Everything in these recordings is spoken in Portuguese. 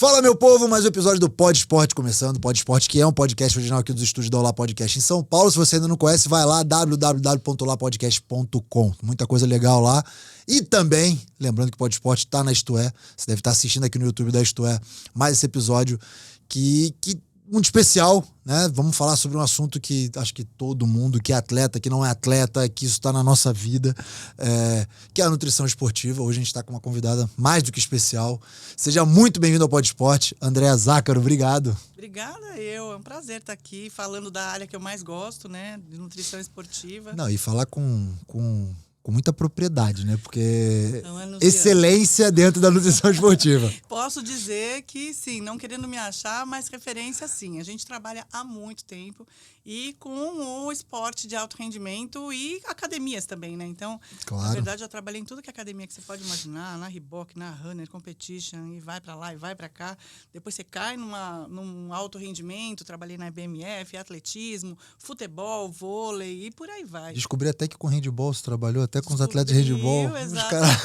Fala, meu povo, mais um episódio do Pod Esporte começando. Pod Esporte, que é um podcast original aqui dos estúdios da Olá Podcast em São Paulo. Se você ainda não conhece, vai lá, www.olapodcast.com. Muita coisa legal lá. E também, lembrando que o Pod Esporte está na Isto É. Você deve estar assistindo aqui no YouTube da Isto É mais esse episódio que muito especial, né? Vamos falar sobre um assunto que acho que todo mundo que é atleta, que não é atleta, que isso está na nossa vida, que é a nutrição esportiva. Hoje a gente está com uma convidada mais do que especial. Seja muito bem-vindo ao Pod Esporte, Andréa Zácaro, obrigado. Obrigada, é um prazer estar aqui falando da área que eu mais gosto, né, de nutrição esportiva. Não, e falar com muita propriedade, né? Porque excelência dentro da nutrição esportiva. Posso dizer que, sim, não querendo me achar, mas referência, sim. A gente trabalha há muito tempo e com o esporte de alto rendimento e academias também, né? Então, claro. Na verdade, eu trabalhei em tudo que é academia que você pode imaginar, na Reebok, na Runner Competition, e vai para lá e vai para cá. Depois você cai num alto rendimento, trabalhei na BMF, atletismo, futebol, vôlei e por aí vai. Descobri até que com handball você trabalhou, até com os atletas de handball. Exatamente.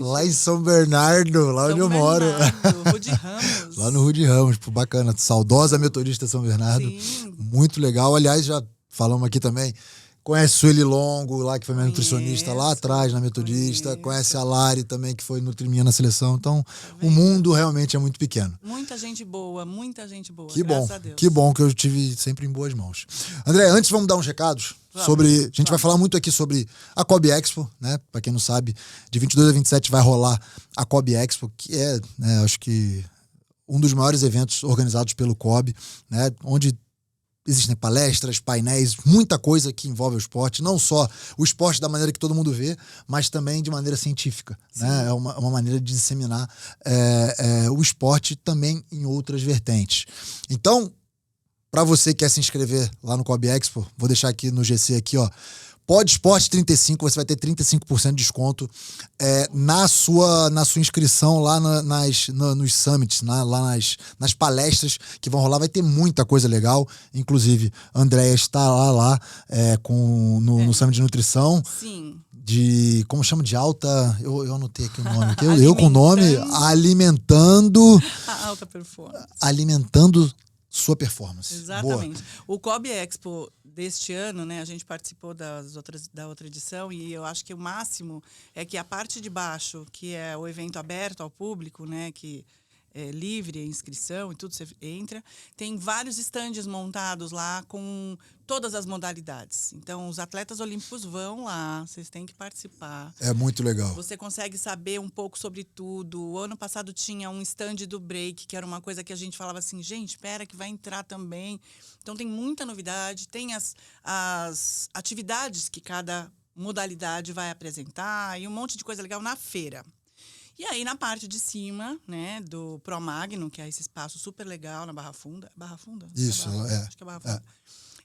Lá em São Bernardo, lá onde eu moro. Rude Ramos. Lá no Rude Ramos, bacana. Saudosa Metodista São Bernardo. Sim. Muito legal. Aliás, já falamos aqui também. Conhece Sueli Longo, lá que foi minha nutricionista lá atrás na Metodista. Conhece a Lari também, que foi nutri-minha na seleção. Então, o mundo realmente é muito pequeno. Muita gente boa, Que bom, graças a Deus. que bom que eu tive sempre em boas mãos. André, antes vamos dar uns recados sobre... A gente vai falar muito aqui sobre a Kobe Expo, né? Pra quem não sabe, de 22 a 27 vai rolar a Kobe Expo, que é, né, acho que um dos maiores eventos organizados pelo Kobe, né? Onde existem palestras, painéis, muita coisa que envolve o esporte, não só o esporte da maneira que todo mundo vê, mas também de maneira científica, né? É uma maneira de disseminar o esporte também em outras vertentes. Então, para você que quer se inscrever lá no Kobe Expo, vou deixar aqui no GC aqui, ó, Pod Esporte 35, você vai ter 35% de desconto na sua inscrição lá nos summits, lá nas palestras que vão rolar. Vai ter muita coisa legal. Inclusive, a Andréa está lá no Summit de Nutrição. Sim. De, como chama, de alta... Eu anotei aqui o nome. Eu com o nome, alimentando... A alta performance. Alimentando sua performance. Exatamente. Boa. O Kobe Expo deste ano, né, a gente participou da outra edição e eu acho que o máximo é que a parte de baixo, que é o evento aberto ao público, né, que é livre a inscrição e tudo, você entra, tem vários estandes montados lá com todas as modalidades. Então, os atletas olímpicos vão lá, vocês têm que participar. É muito legal. Você consegue saber um pouco sobre tudo. O ano passado tinha um stand do break, que era uma coisa que a gente falava assim, gente, espera que vai entrar também. Então, tem muita novidade, tem as atividades que cada modalidade vai apresentar e um monte de coisa legal na feira. E aí, na parte de cima, né, do Pro Magno, que é esse espaço super legal na Barra Funda. Barra Funda? Isso, Acho que é Barra Funda.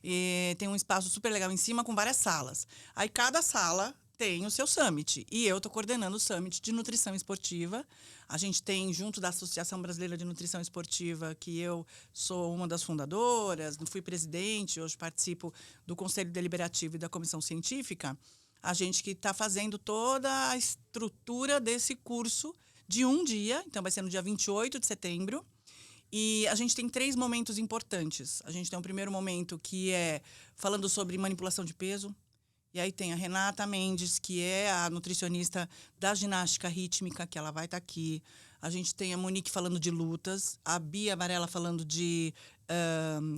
E tem um espaço super legal em cima com várias salas. Aí, cada sala tem o seu summit. E eu estou coordenando o summit de nutrição esportiva. A gente tem, junto da Associação Brasileira de Nutrição Esportiva, que eu sou uma das fundadoras, fui presidente, hoje participo do Conselho Deliberativo e da Comissão Científica. A gente que está fazendo toda a estrutura desse curso de um dia. Então, vai ser no dia 28 de setembro. E a gente tem 3 momentos importantes. A gente tem um primeiro momento que é falando sobre manipulação de peso. E aí tem a Renata Mendes, que é a nutricionista da ginástica rítmica, que ela vai estar aqui. A gente tem a Monique falando de lutas. A Bia Varela falando de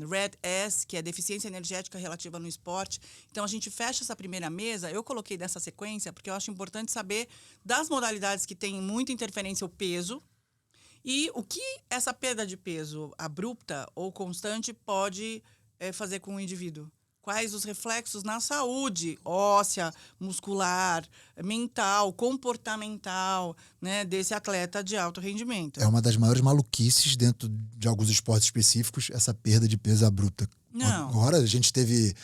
Red S, que é deficiência energética relativa no esporte. Então, a gente fecha essa primeira mesa. Eu coloquei dessa sequência porque eu acho importante saber das modalidades que têm muita interferência o peso e o que essa perda de peso abrupta ou constante pode fazer com o indivíduo. Quais os reflexos na saúde óssea, muscular, mental, comportamental, né, desse atleta de alto rendimento. É uma das maiores maluquices dentro de alguns esportes específicos, essa perda de peso abrupta. Não. Agora a gente teve...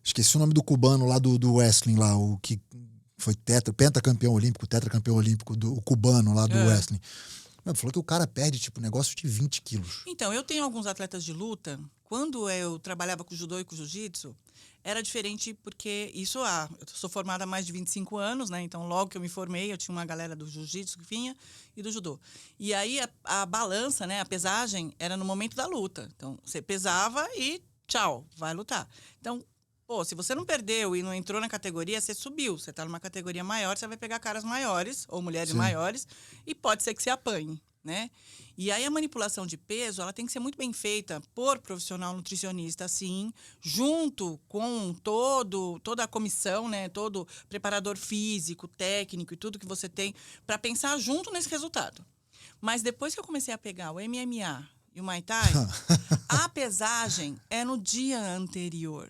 Esqueci o nome do cubano lá do wrestling, lá, o que foi pentacampeão olímpico, tetracampeão olímpico, o cubano lá do wrestling. Falou que o cara perde, tipo, negócio de 20 quilos. Então, eu tenho alguns atletas de luta. Quando eu trabalhava com judô e com jiu-jitsu, era diferente porque isso, eu sou formada há mais de 25 anos, né? Então, logo que eu me formei, eu tinha uma galera do jiu-jitsu que vinha e do judô. E aí, a balança, né? A pesagem era no momento da luta. Então, você pesava e tchau, vai lutar. Então, pô, se você não perdeu e não entrou na categoria, você subiu. Você tá numa categoria maior, você vai pegar caras maiores ou mulheres Sim. maiores e pode ser que você apanhe, né? E aí a manipulação de peso, ela tem que ser muito bem feita por profissional nutricionista, sim, junto com toda a comissão, né? Todo preparador físico, técnico e tudo que você tem para pensar junto nesse resultado. Mas depois que eu comecei a pegar o MMA e o Muay Thai, a pesagem é no dia anterior.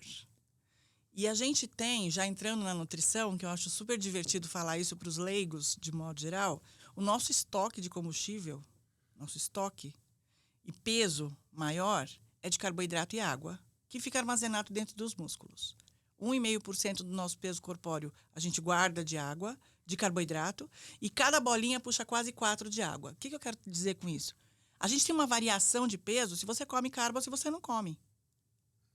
E a gente tem, já entrando na nutrição, que eu acho super divertido falar isso para os leigos, de modo geral, o nosso estoque de combustível, nosso estoque e peso maior é de carboidrato e água, que fica armazenado dentro dos músculos. 1,5% do nosso peso corpóreo a gente guarda de água, de carboidrato, e cada bolinha puxa quase 4 de água. O que eu quero dizer com isso? A gente tem uma variação de peso se você come carbo ou se você não come.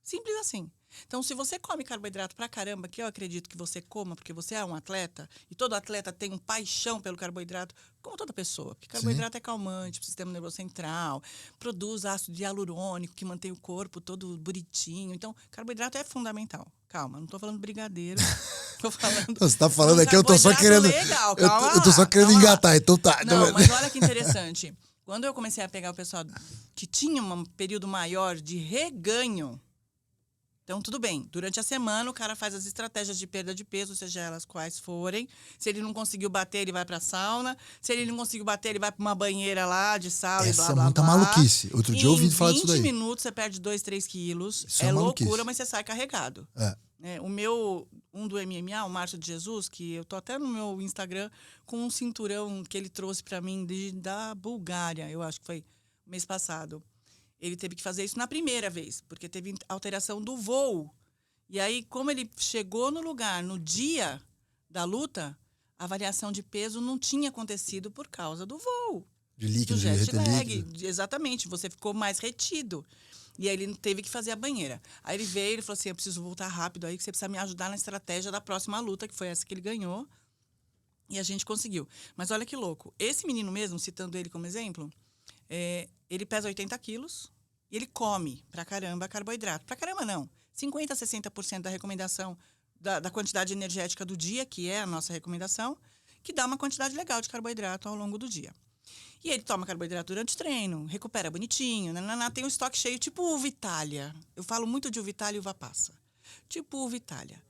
Simples assim. Então, se você come carboidrato pra caramba, que eu acredito que você coma, porque você é um atleta, e todo atleta tem um paixão pelo carboidrato, como toda pessoa. Porque carboidrato é calmante pro sistema nervoso central, produz ácido hialurônico, que mantém o corpo todo bonitinho. Então, carboidrato é fundamental. Calma, não tô falando brigadeiro. Tô falando. Você tá falando aqui, eu tô só querendo. Legal, calma eu tô só querendo engatar, então tá. Não, mas olha que interessante. Quando eu comecei a pegar o pessoal que tinha um período maior de reganho, então, tudo bem. Durante a semana, o cara faz as estratégias de perda de peso, seja elas quais forem. Se ele não conseguiu bater, ele vai pra sauna. Se ele não conseguiu bater, ele vai pra uma banheira lá de sal e blá, blá, blá. Essa é muita maluquice. Outro dia eu ouvi falar disso daí. Em 20 minutos, você perde 2, 3 quilos. Isso é maluquice. loucura, mas você sai carregado. Um do MMA, o Márcio de Jesus, que eu tô até no meu Instagram com um cinturão que ele trouxe pra mim da Bulgária, eu acho que foi mês passado. Ele teve que fazer isso na primeira vez, porque teve alteração do voo. E aí, como ele chegou no lugar no dia da luta, a variação de peso não tinha acontecido por causa do voo. De líquido, do jet lag. líquido. Exatamente, você ficou mais retido. E aí ele teve que fazer a banheira. Aí ele veio e falou assim, eu preciso voltar rápido aí, que você precisa me ajudar na estratégia da próxima luta, que foi essa que ele ganhou. E a gente conseguiu. Mas olha que louco. Esse menino mesmo, citando ele como exemplo, ele pesa 80 quilos e ele come pra caramba carboidrato. Pra caramba, não. 50% a 60% da recomendação da quantidade energética do dia, que é a nossa recomendação, que dá uma quantidade legal de carboidrato ao longo do dia. E ele toma carboidrato durante o treino, recupera bonitinho, tem um estoque cheio, tipo uva Itália. Eu falo muito de uva Itália e uva passa. Tipo uva Itália.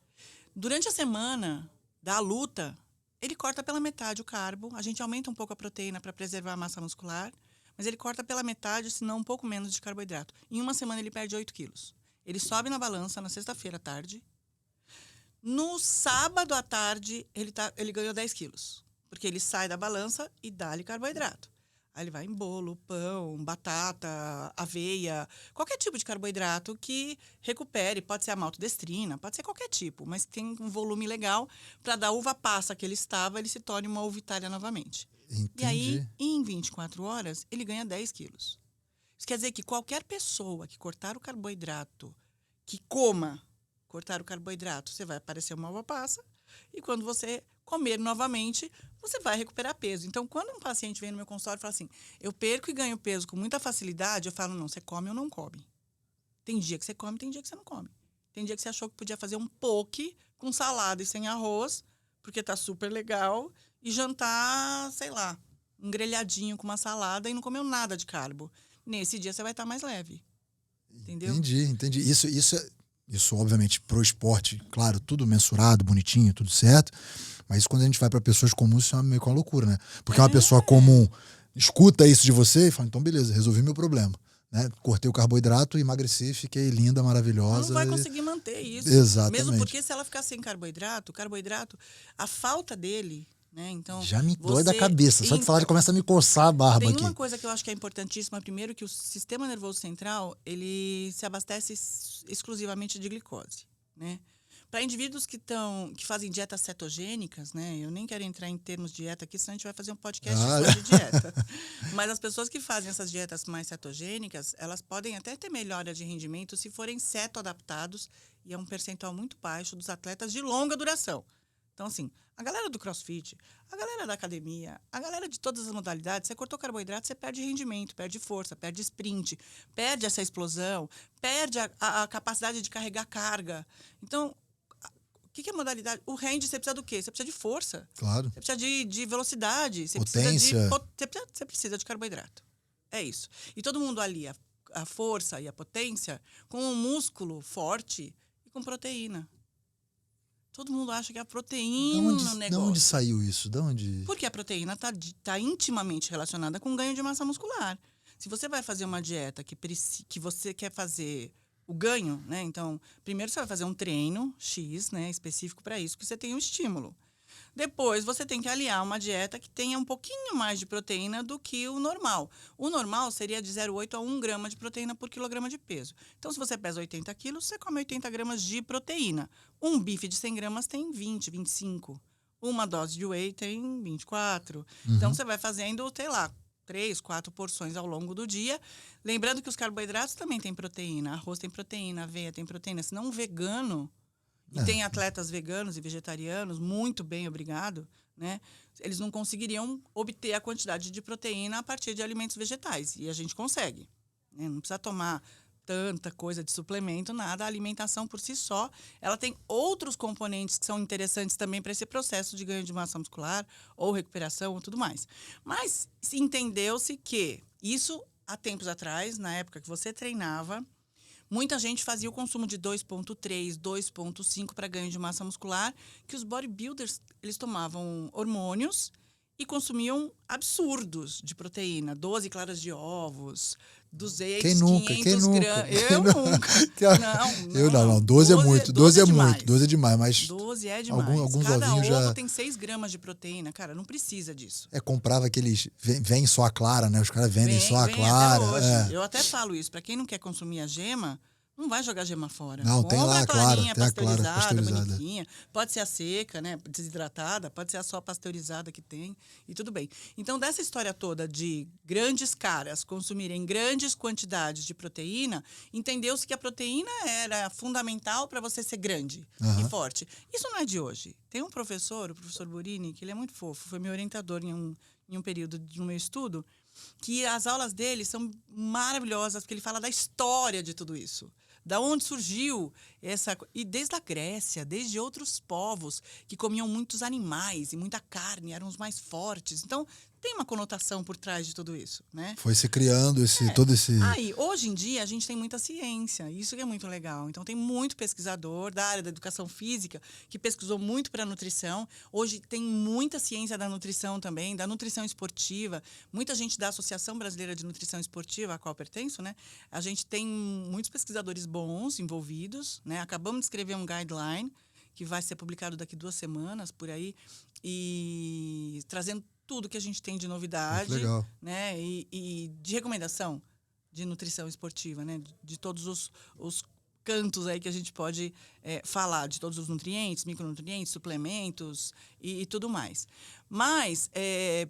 Durante a semana da luta, ele corta pela metade o carbo, a gente aumenta um pouco a proteína para preservar a massa muscular, mas ele corta pela metade, se não um pouco menos de carboidrato. Em uma semana ele perde 8 quilos. Ele sobe na balança na sexta-feira à tarde. No sábado à tarde, ele ganhou 10 quilos. Porque ele sai da balança e dá-lhe carboidrato. Aí ele vai em bolo, pão, batata, aveia, qualquer tipo de carboidrato que recupere. Pode ser a maltodestrina, pode ser qualquer tipo, mas tem um volume legal para da uva passa que ele estava, ele se torne uma uva Itália novamente. Entendi. E aí, em 24 horas, ele ganha 10 quilos. Isso quer dizer que qualquer pessoa que cortar o carboidrato, que coma cortar o carboidrato, você vai aparecer uma uva passa, e quando você comer novamente, você vai recuperar peso. Então, quando um paciente vem no meu consultório e fala assim, eu perco e ganho peso com muita facilidade, eu falo, não, você come ou não come. Tem dia que você come, tem dia que você não come. Tem dia que você achou que podia fazer um poke com salada e sem arroz, porque tá super legal, e jantar, sei lá, um grelhadinho com uma salada e não comeu nada de carbo. Nesse dia você vai estar mais leve. Entendeu? Entendi. Isso, obviamente, pro esporte, claro, tudo mensurado, bonitinho, tudo certo. Mas quando a gente vai para pessoas comuns, isso é meio que uma loucura, né? Porque uma pessoa comum escuta isso de você e fala, então beleza, resolvi meu problema. Né? Cortei o carboidrato, emagreci, fiquei linda, maravilhosa. Não vai conseguir manter isso. Exatamente. Mesmo porque se ela ficar sem carboidrato, a falta dele, né? Então, já me dói da cabeça. Só de falar, já começa a me coçar a barba tem aqui. uma coisa que eu acho que é importantíssima. Primeiro, que o sistema nervoso central, ele se abastece exclusivamente de glicose, né? Para indivíduos que fazem dietas cetogênicas, né? Eu nem quero entrar em termos de dieta aqui, senão a gente vai fazer um podcast só de dieta. Mas as pessoas que fazem essas dietas mais cetogênicas, elas podem até ter melhora de rendimento se forem cetoadaptados, e é um percentual muito baixo dos atletas de longa duração. Então, assim, a galera do CrossFit, a galera da academia, a galera de todas as modalidades, você cortou carboidrato, você perde rendimento, perde força, perde sprint, perde essa explosão, perde a capacidade de carregar carga. Então, o que é modalidade? O range, você precisa do quê? Você precisa de força. Claro. Você precisa de velocidade. Você Potência. Você precisa de carboidrato. É isso. E todo mundo alia a força e a potência com um músculo forte e com proteína. Todo mundo acha que é a proteína no negócio. De onde saiu isso? De onde? Porque a proteína tá intimamente relacionada com o ganho de massa muscular. Se você vai fazer uma dieta que você quer fazer o ganho, né? Então, primeiro você vai fazer um treino X, né, específico para isso, que você tem um estímulo. Depois, você tem que aliar uma dieta que tenha um pouquinho mais de proteína do que o normal. O normal seria de 0,8 a 1 grama de proteína por quilograma de peso. Então, se você pesa 80 quilos, você come 80 gramas de proteína. Um bife de 100 gramas tem 20, 25. Uma dose de whey tem 24. Então, você vai fazendo, sei lá, 3, 4 porções ao longo do dia. Lembrando que os carboidratos também têm proteína. Arroz tem proteína, aveia tem proteína. Senão, um vegano... E tem atletas veganos e vegetarianos, muito bem, obrigado, né? Eles não conseguiriam obter a quantidade de proteína a partir de alimentos vegetais. E a gente consegue, né? Não precisa tomar tanta coisa de suplemento, nada. A alimentação por si só, ela tem outros componentes que são interessantes também para esse processo de ganho de massa muscular ou recuperação ou tudo mais. Mas entendeu-se que isso, há tempos atrás, na época que você treinava, muita gente fazia o consumo de 2,3, 2,5 para ganho de massa muscular, que os bodybuilders, eles tomavam hormônios e consumiam absurdos de proteína. 12 claras de ovos, 200, Quem nunca? 500 gramas. Eu nunca. Não. 12 é muito. 12 é muito. 12 é demais, mas 12 é demais. alguns Cada ovinhos ovo já... tem 6 gramas de proteína. Cara, não precisa disso. Comprava aqueles... Vem só a clara, né? Os caras vendem só a Vem clara. até hoje. Eu até falo isso. Para quem não quer consumir a gema... Não vai jogar gema fora. Não, tem lá a clara, tem a clara pasteurizada. Bonitinha. Pode ser a seca, né? Desidratada, pode ser a só pasteurizada que tem, e tudo bem. Então, dessa história toda de grandes caras consumirem grandes quantidades de proteína, entendeu-se que a proteína era fundamental para você ser grande e forte. Isso não é de hoje. Tem um professor, o professor Burini, que ele é muito fofo, foi meu orientador em um período do meu estudo, que as aulas dele são maravilhosas, porque ele fala da história de tudo isso. Da onde surgiu essa... E desde a Grécia, desde outros povos que comiam muitos animais e muita carne, eram os mais fortes. Então, tem uma conotação por trás de tudo isso, né? Foi se criando todo esse... Aí, hoje em dia, a gente tem muita ciência. Isso que é muito legal. Então, tem muito pesquisador da área da educação física que pesquisou muito para a nutrição. Hoje, tem muita ciência da nutrição também, da nutrição esportiva. Muita gente da Associação Brasileira de Nutrição Esportiva, a qual eu pertenço, né? A gente tem muitos pesquisadores bons envolvidos, né? Acabamos de escrever um guideline que vai ser publicado daqui 2 semanas, por aí, e trazendo tudo que a gente tem de novidade, né? E de recomendação de nutrição esportiva, né? De todos os cantos aí que a gente pode falar, de todos os nutrientes, micronutrientes, suplementos e tudo mais. Mas,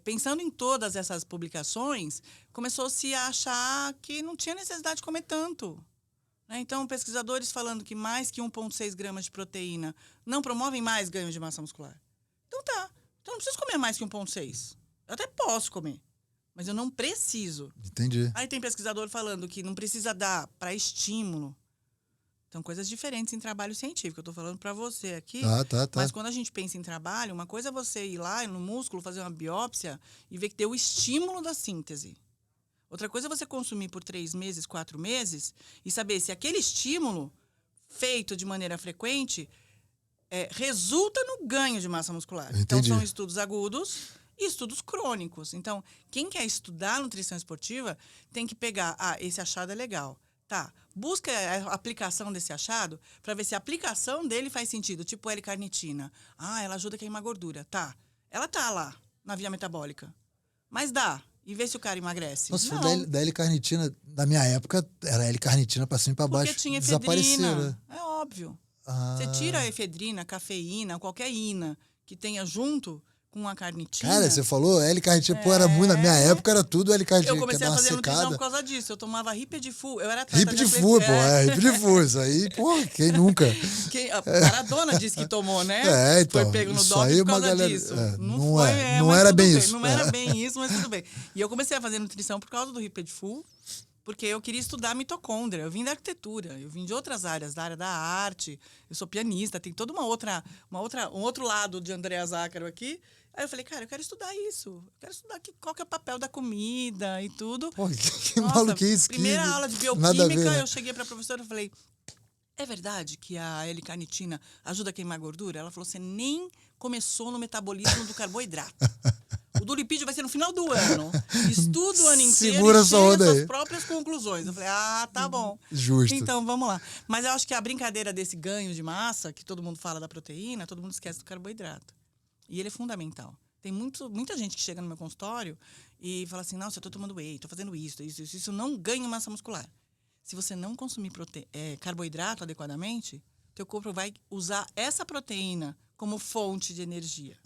pensando em todas essas publicações, começou-se a achar que não tinha necessidade de comer tanto. Né? Então, pesquisadores falando que mais que 1,6 gramas de proteína não promovem mais ganho de massa muscular. Então tá. Então, não preciso comer mais que 1,6. Eu até posso comer, mas eu não preciso. Entendi. Aí tem pesquisador falando que não precisa dar para estímulo. Então, coisas diferentes em trabalho científico. Eu estou falando para você aqui. Tá. Mas quando a gente pensa em trabalho, uma coisa é você ir lá no músculo, fazer uma biópsia e ver que tem o estímulo da síntese. Outra coisa é você consumir por 3 meses, 4 meses e saber se aquele estímulo feito de maneira frequente resulta no ganho de massa muscular. Então, são estudos agudos e estudos crônicos. Então, quem quer estudar nutrição esportiva tem que pegar, esse achado é legal. Tá, busca a aplicação desse achado para ver se a aplicação dele faz sentido, tipo L-carnitina. Ela ajuda a queimar gordura. Tá, ela tá lá na via metabólica. Mas dá. E vê se o cara emagrece. Nossa, da L-carnitina, da minha época, era L-carnitina pra cima e pra baixo. Porque tinha desapareceu, efedrina. né? É óbvio. Você tira a efedrina, cafeína, qualquer ina que tenha junto com a carnitina. Cara, você falou L-carnitina, pô, era muito, na minha época era tudo L-carnitina. Eu comecei a fazer nutrição por causa disso. Eu tomava Ripidiful. Eu era atleta Ripidiful, pô, Ripidiful. Isso aí, pô, quem nunca? A Maradona disse que tomou, né? Então. Foi pego no isso doping aí por causa galera, disso. Não era bem isso. Não era bem isso, mas tudo bem. E eu comecei a fazer nutrição por causa do Ripidiful, porque eu queria estudar mitocôndria. Eu vim da arquitetura, eu vim de outras áreas, da área da arte. Eu sou pianista, tem todo um outro lado de Andréa Zácaro aqui. Aí eu falei, cara, eu quero estudar isso. Eu quero estudar qual que é o papel da comida e tudo. Pô, que maluquice. Primeira aula de bioquímica, eu cheguei para a professora e falei, é verdade que a L-carnitina ajuda a queimar gordura? Ela falou, você nem começou no metabolismo do carboidrato. O do lipídio vai ser no final do ano. Estuda o ano inteiro Segura e chega às aí. suas próprias conclusões. Eu falei, tá bom. Justo. Então, vamos lá. Mas eu acho que a brincadeira desse ganho de massa, que todo mundo fala da proteína, todo mundo esquece do carboidrato. E ele é fundamental. Tem muita gente que chega no meu consultório e fala assim, nossa, eu tô tomando whey, tô fazendo isso não ganha massa muscular. Se você não consumir carboidrato adequadamente, teu corpo vai usar essa proteína como fonte de energia.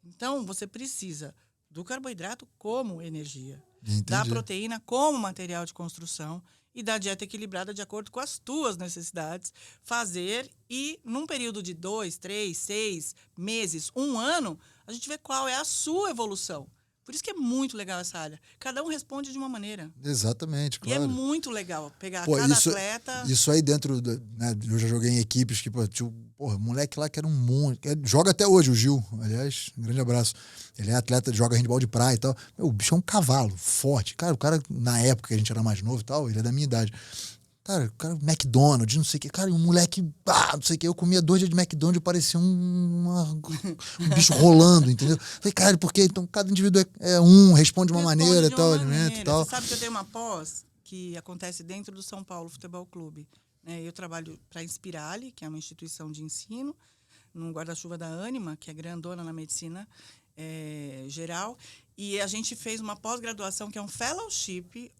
Então, você precisa do carboidrato como energia, da proteína como material de construção e da dieta equilibrada de acordo com as tuas necessidades, fazer e, num período de 2, 3, 6 meses, 1 ano, a gente vê qual é a sua evolução. Por isso que é muito legal essa área. Cada um responde de uma maneira. Exatamente, claro. E é muito legal pegar cada atleta... Isso aí dentro... né, eu já joguei em equipes que, tinha moleque lá que era um monte. Joga até hoje, o Gil. Aliás, um grande abraço. Ele é atleta, joga handebol de praia e tal. O bicho é um cavalo, forte. Cara, o cara, na época que a gente era mais novo e tal, ele é da minha idade. Cara, o cara, McDonald's, não sei o que. Cara, um moleque, não sei o que. Eu comia 2 dias de McDonald's e parecia um bicho rolando, entendeu? Falei, cara, por quê? Então, cada indivíduo responde de uma maneira e tal, alimento e tal. Você sabe que eu tenho uma pós que acontece dentro do São Paulo Futebol Clube. Né? Eu trabalho para a Inspirali, que é uma instituição de ensino, no guarda-chuva da Ânima, que é grandona na medicina geral. E a gente fez uma pós-graduação, que é um fellowship,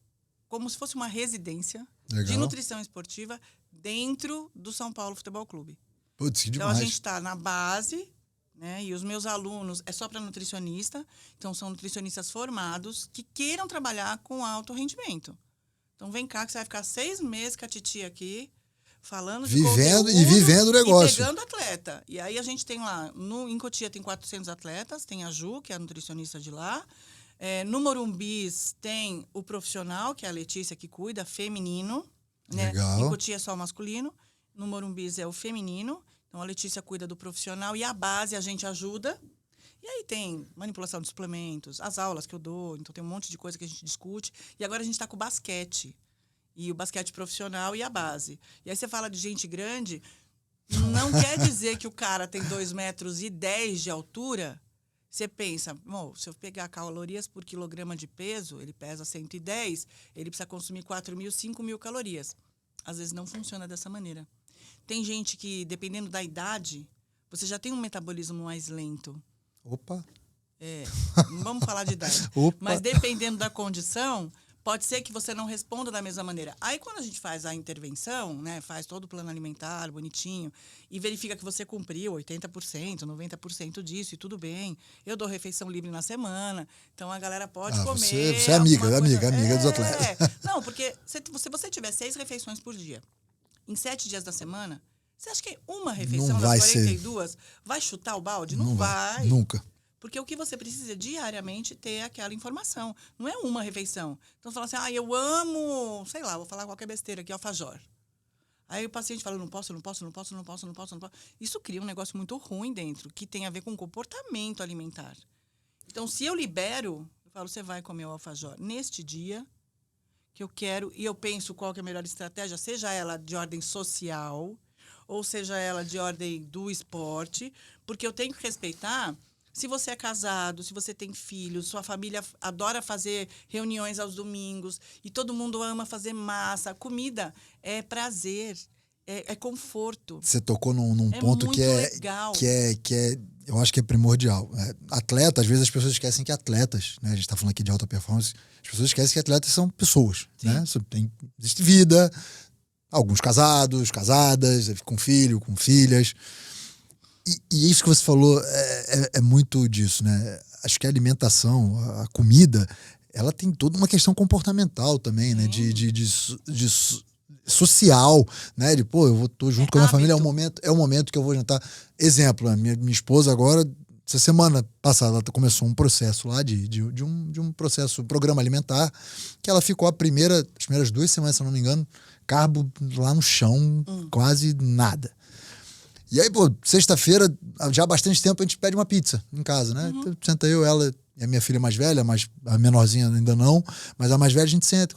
como se fosse uma residência de nutrição esportiva dentro do São Paulo Futebol Clube. Putz, que demais. Então, a gente está na base, né? E os meus alunos é só para nutricionista. Então, são nutricionistas formados que queiram trabalhar com alto rendimento. Então, vem cá que você vai ficar 6 meses com a titia aqui, falando de conteúdo e vivendo o negócio. E pegando atleta. E aí, a gente tem lá, em Cotia tem 400 atletas, tem a Ju, que é a nutricionista de lá. No Morumbis tem o profissional, que é a Letícia, que cuida, feminino. Né? Legal. Em Cotia é só o masculino. No Morumbis é o feminino. Então, a Letícia cuida do profissional. E a base a gente ajuda. E aí tem manipulação de suplementos, as aulas que eu dou. Então, tem um monte de coisa que a gente discute. E agora a gente está com o basquete. E o basquete profissional e a base. E aí você fala de gente grande, não quer dizer que o cara tem 2,10 metros de altura. Você pensa, se eu pegar calorias por quilograma de peso, ele pesa 110, ele precisa consumir 4.000, 5.000 calorias. Às vezes não funciona dessa maneira. Tem gente que, dependendo da idade, você já tem um metabolismo mais lento. Opa! Não vamos falar de idade. Opa. Mas dependendo da condição, pode ser que você não responda da mesma maneira. Aí, quando a gente faz a intervenção, né, faz todo o plano alimentar, bonitinho, e verifica que você cumpriu 80%, 90% disso, e tudo bem. Eu dou refeição livre na semana, então a galera pode comer. Você é amiga dos atletas. Não, porque se você tiver 6 refeições por dia, em 7 dias da semana, você acha que uma refeição das 42 vai chutar o balde? Não vai. Nunca. Porque o que você precisa diariamente ter aquela informação. Não é uma refeição. Então, você fala assim, eu amo, sei lá, vou falar qualquer besteira aqui, alfajor. Aí o paciente fala, não posso. Isso cria um negócio muito ruim dentro, que tem a ver com comportamento alimentar. Então, se eu libero, eu falo, você vai comer o alfajor neste dia que eu quero, e eu penso qual que é a melhor estratégia, seja ela de ordem social, ou seja ela de ordem do esporte, porque eu tenho que respeitar... Se você é casado, se você tem filhos, sua família adora fazer reuniões aos domingos e todo mundo ama fazer massa. Comida é prazer, é conforto. Você tocou num ponto que é legal. Que é, eu acho que é primordial. Atleta, às vezes as pessoas esquecem que atletas, né? A gente está falando aqui de alta performance, as pessoas esquecem que atletas são pessoas, né? Existe vida, Alguns casados, casadas, com filho, com filhas. E isso que você falou é muito disso, né? Acho que a alimentação, a comida, ela tem toda uma questão comportamental também, né? De social, né? De, pô, tô junto com a minha família, é o momento que eu vou jantar. Exemplo, a minha esposa agora, essa semana passada, ela começou um processo lá de um processo, programa alimentar, que ela ficou as primeiras 2 semanas, se eu não me engano, carbo lá no chão, quase nada. E aí, pô, sexta-feira, já há bastante tempo, a gente pede uma pizza em casa, né? Então, senta eu, ela e a minha filha mais velha, mas a menorzinha ainda não, mas a mais velha a gente senta.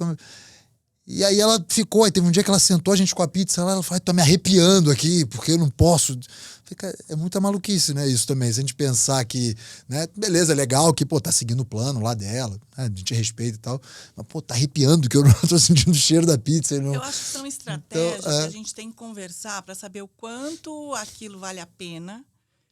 E aí ela ficou, aí teve um dia que ela sentou a gente com a pizza, ela falou, tô me arrepiando aqui, porque eu não posso. Fica, é muita maluquice, né, isso também, se a gente pensar que, né, beleza, legal que, pô, tá seguindo o plano lá dela, né, a gente respeita e tal, mas, pô, tá arrepiando que eu não tô sentindo o cheiro da pizza. Não... Eu acho que são estratégias que a gente tem que conversar para saber o quanto aquilo vale a pena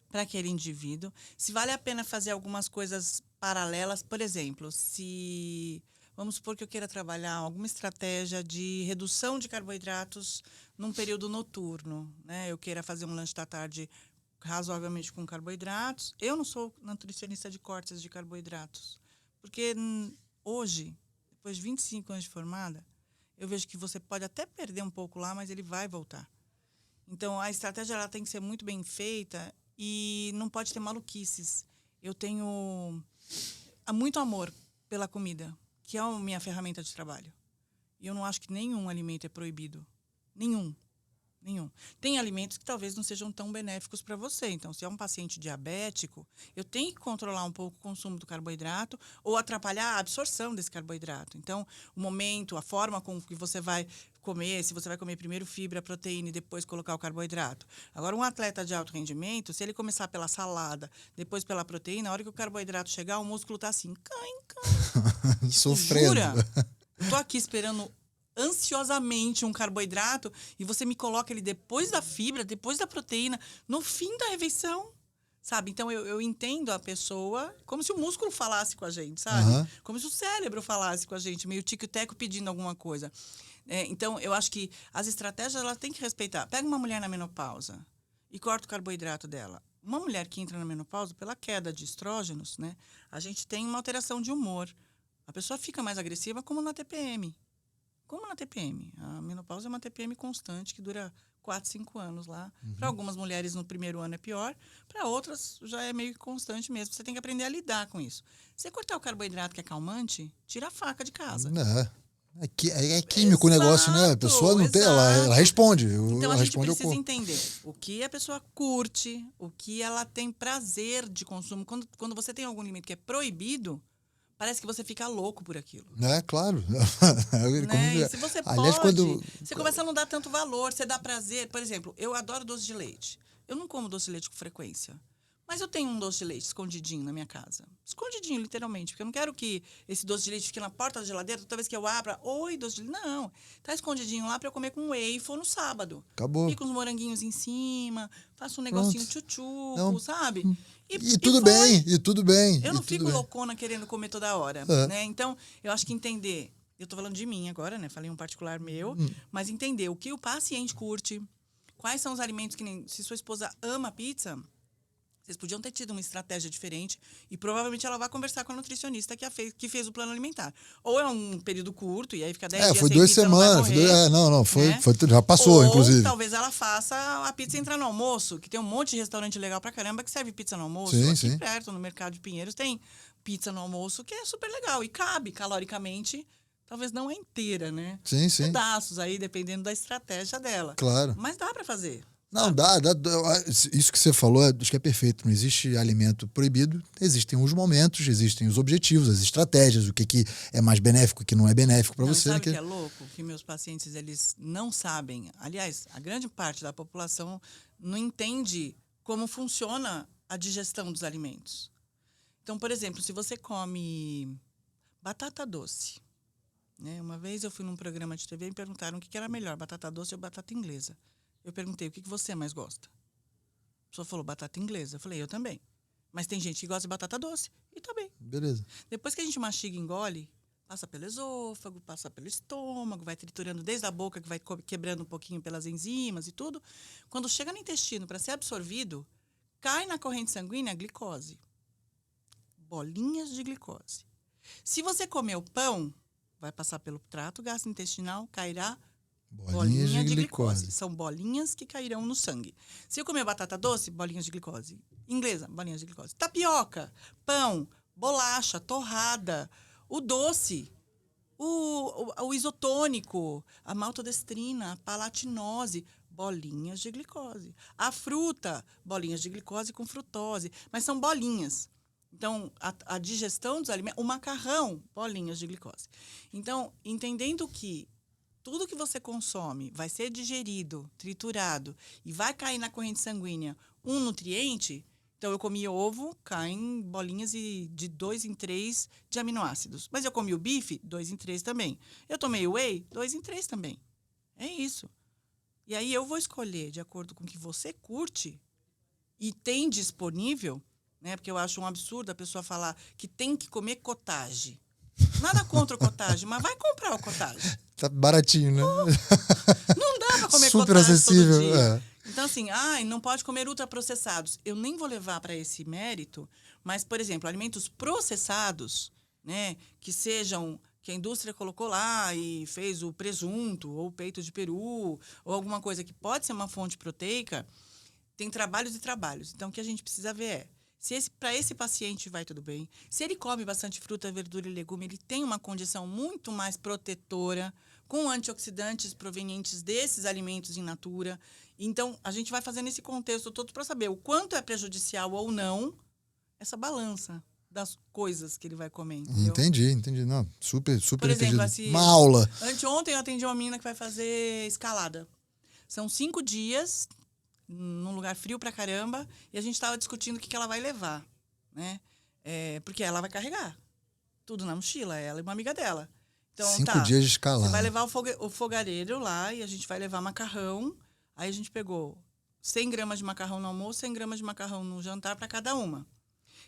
para aquele indivíduo, se vale a pena fazer algumas coisas paralelas, por exemplo, se... Vamos supor que eu queira trabalhar alguma estratégia de redução de carboidratos num período noturno, né? Eu queira fazer um lanche da tarde razoavelmente com carboidratos. Eu não sou nutricionista de cortes de carboidratos, porque hoje, depois de 25 anos de formada, eu vejo que você pode até perder um pouco lá, mas ele vai voltar. Então, a estratégia ela tem que ser muito bem feita e não pode ter maluquices. Eu tenho muito amor pela comida, que é a minha ferramenta de trabalho. E eu não acho que nenhum alimento é proibido. Nenhum. Tem alimentos que talvez não sejam tão benéficos para você. Então, se é um paciente diabético, eu tenho que controlar um pouco o consumo do carboidrato ou atrapalhar a absorção desse carboidrato. Então, o momento, a forma com que você vai comer, se você vai comer primeiro fibra, proteína e depois colocar o carboidrato. Agora, um atleta de alto rendimento, se ele começar pela salada, depois pela proteína, na hora que o carboidrato chegar, o músculo está assim, sofrendo. Jura? Eu tô aqui esperando ansiosamente um carboidrato e você me coloca ele depois da fibra, depois da proteína, no fim da refeição, sabe? Então, eu entendo a pessoa como se o músculo falasse com a gente, sabe? Como se o cérebro falasse com a gente, meio tico-teco pedindo alguma coisa. Então, eu acho que as estratégias, ela tem que respeitar. Pega uma mulher na menopausa e corta o carboidrato dela. Uma mulher que entra na menopausa, pela queda de estrógenos, né? A gente tem uma alteração de humor. A pessoa fica mais agressiva, como na TPM. Como na TPM. A menopausa é uma TPM constante que dura 4, 5 anos lá. Para algumas mulheres, no primeiro ano é pior. Para outras, já é meio constante mesmo. Você tem que aprender a lidar com isso. Você cortar o carboidrato, que é calmante, tira a faca de casa. É químico o negócio, né? A pessoa não tem, ela responde. Então, a gente responde precisa entender o que a pessoa curte, o que ela tem prazer de consumo. Quando você tem algum alimento que é proibido, parece que você fica louco por aquilo. É, claro. Né? E se você Aliás, pode, você começa a não dar tanto valor, você dá prazer. Por exemplo, eu adoro doce de leite. Eu não como doce de leite com frequência. Mas eu tenho um doce de leite escondidinho na minha casa. Escondidinho, literalmente. Porque eu não quero que esse doce de leite fique na porta da geladeira. Toda vez que eu abra, oi, doce de leite. Não. Tá escondidinho lá para eu comer com waffle no sábado. Acabou. Fica uns moranguinhos em cima. Faço um negocinho tchutchuco, sabe? E tudo bem, e tudo bem. Eu não fico loucona querendo comer toda hora. Né? Então, eu acho que entender... Eu tô falando de mim agora, né? Falei um particular meu. Mas entender o que o paciente curte. Quais são os alimentos que nem... Se sua esposa ama pizza... Vocês podiam ter tido uma estratégia diferente e provavelmente ela vai conversar com a nutricionista que fez o plano alimentar. Ou é um período curto e aí fica 10 dias foi sem 2 pizza, semanas. Né? Já passou, ou, inclusive. Talvez ela faça a pizza entrar no almoço, que tem um monte de restaurante legal pra caramba que serve pizza no almoço. Sim, Aqui sim. perto, no Mercado de Pinheiros, tem pizza no almoço que é super legal e cabe caloricamente. Talvez não é inteira, né? Sim, sim. Pedaços aí, dependendo da estratégia dela. Claro. Mas dá pra fazer. Não, dá. Isso que você falou, acho que é perfeito. Não existe alimento proibido. Existem os momentos, existem os objetivos, as estratégias, o que é mais benéfico, o que não é benéfico para você. Sabe o que é louco? Que meus pacientes, eles não sabem. Aliás, a grande parte da população não entende como funciona a digestão dos alimentos. Então, por exemplo, se você come batata doce, né? Uma vez eu fui num programa de TV e me perguntaram o que era melhor, batata doce ou batata inglesa. Eu perguntei, o que você mais gosta? A pessoa falou, batata inglesa. Eu falei, eu também. Mas tem gente que gosta de batata doce. E tá bem. Beleza. Depois que a gente mastiga e engole, Passa pelo esôfago, passa pelo estômago, vai triturando desde a boca, que vai quebrando um pouquinho pelas enzimas e tudo. Quando chega no intestino para ser absorvido, cai na corrente sanguínea a glicose. Bolinhas de glicose. Se você comer o pão, vai passar pelo trato gastrointestinal, cairá bolinha de glicose. São bolinhas que cairão no sangue. Se eu comer batata doce, bolinhas de glicose. Inglesa, bolinhas de glicose. Tapioca, pão, bolacha, torrada, o doce, o isotônico, a maltodestrina, a palatinose, bolinhas de glicose. A fruta, bolinhas de glicose com frutose. Mas são bolinhas. Então, a digestão dos alimentos, o macarrão, bolinhas de glicose. Então, entendendo que tudo que você consome vai ser digerido, triturado e vai cair na corrente sanguínea um nutriente, então eu comi ovo, caem bolinhas de 2 em 3 de aminoácidos. Mas eu comi o bife, 2 em 3 também. Eu tomei o whey, 2 em 3 também. É isso. E aí eu vou escolher de acordo com o que você curte e tem disponível, né? Porque eu acho um absurdo a pessoa falar que tem que comer cottage. Nada contra o cottage, mas vai comprar o cottage. Tá baratinho, né? Não dá para comer super cottage acessível. todo dia. É. Então, assim, não pode comer ultraprocessados. Eu nem vou levar para esse mérito, mas, por exemplo, alimentos processados, né? Que sejam, que a indústria colocou lá e fez o presunto, ou o peito de peru, ou alguma coisa que pode ser uma fonte proteica, tem trabalhos e trabalhos. Então, o que a gente precisa ver é, se para esse paciente vai tudo bem, se ele come bastante fruta, verdura e legume, ele tem uma condição muito mais protetora, com antioxidantes provenientes desses alimentos in natura. Então, a gente vai fazendo esse contexto todo para saber o quanto é prejudicial ou não essa balança das coisas que ele vai comer. Entendeu? Entendi. Não, super Por exemplo, entendido. assim, Uma aula. Anteontem eu atendi uma menina que vai fazer escalada. São 5 dias num lugar frio pra caramba, e a gente estava discutindo o que ela vai levar, né? Porque ela vai carregar tudo na mochila, ela e uma amiga dela. Então, 5 dias de escalada. Você vai levar o fogareiro lá e a gente vai levar macarrão. Aí a gente pegou 100 gramas de macarrão no almoço, 100 gramas de macarrão no jantar para cada uma.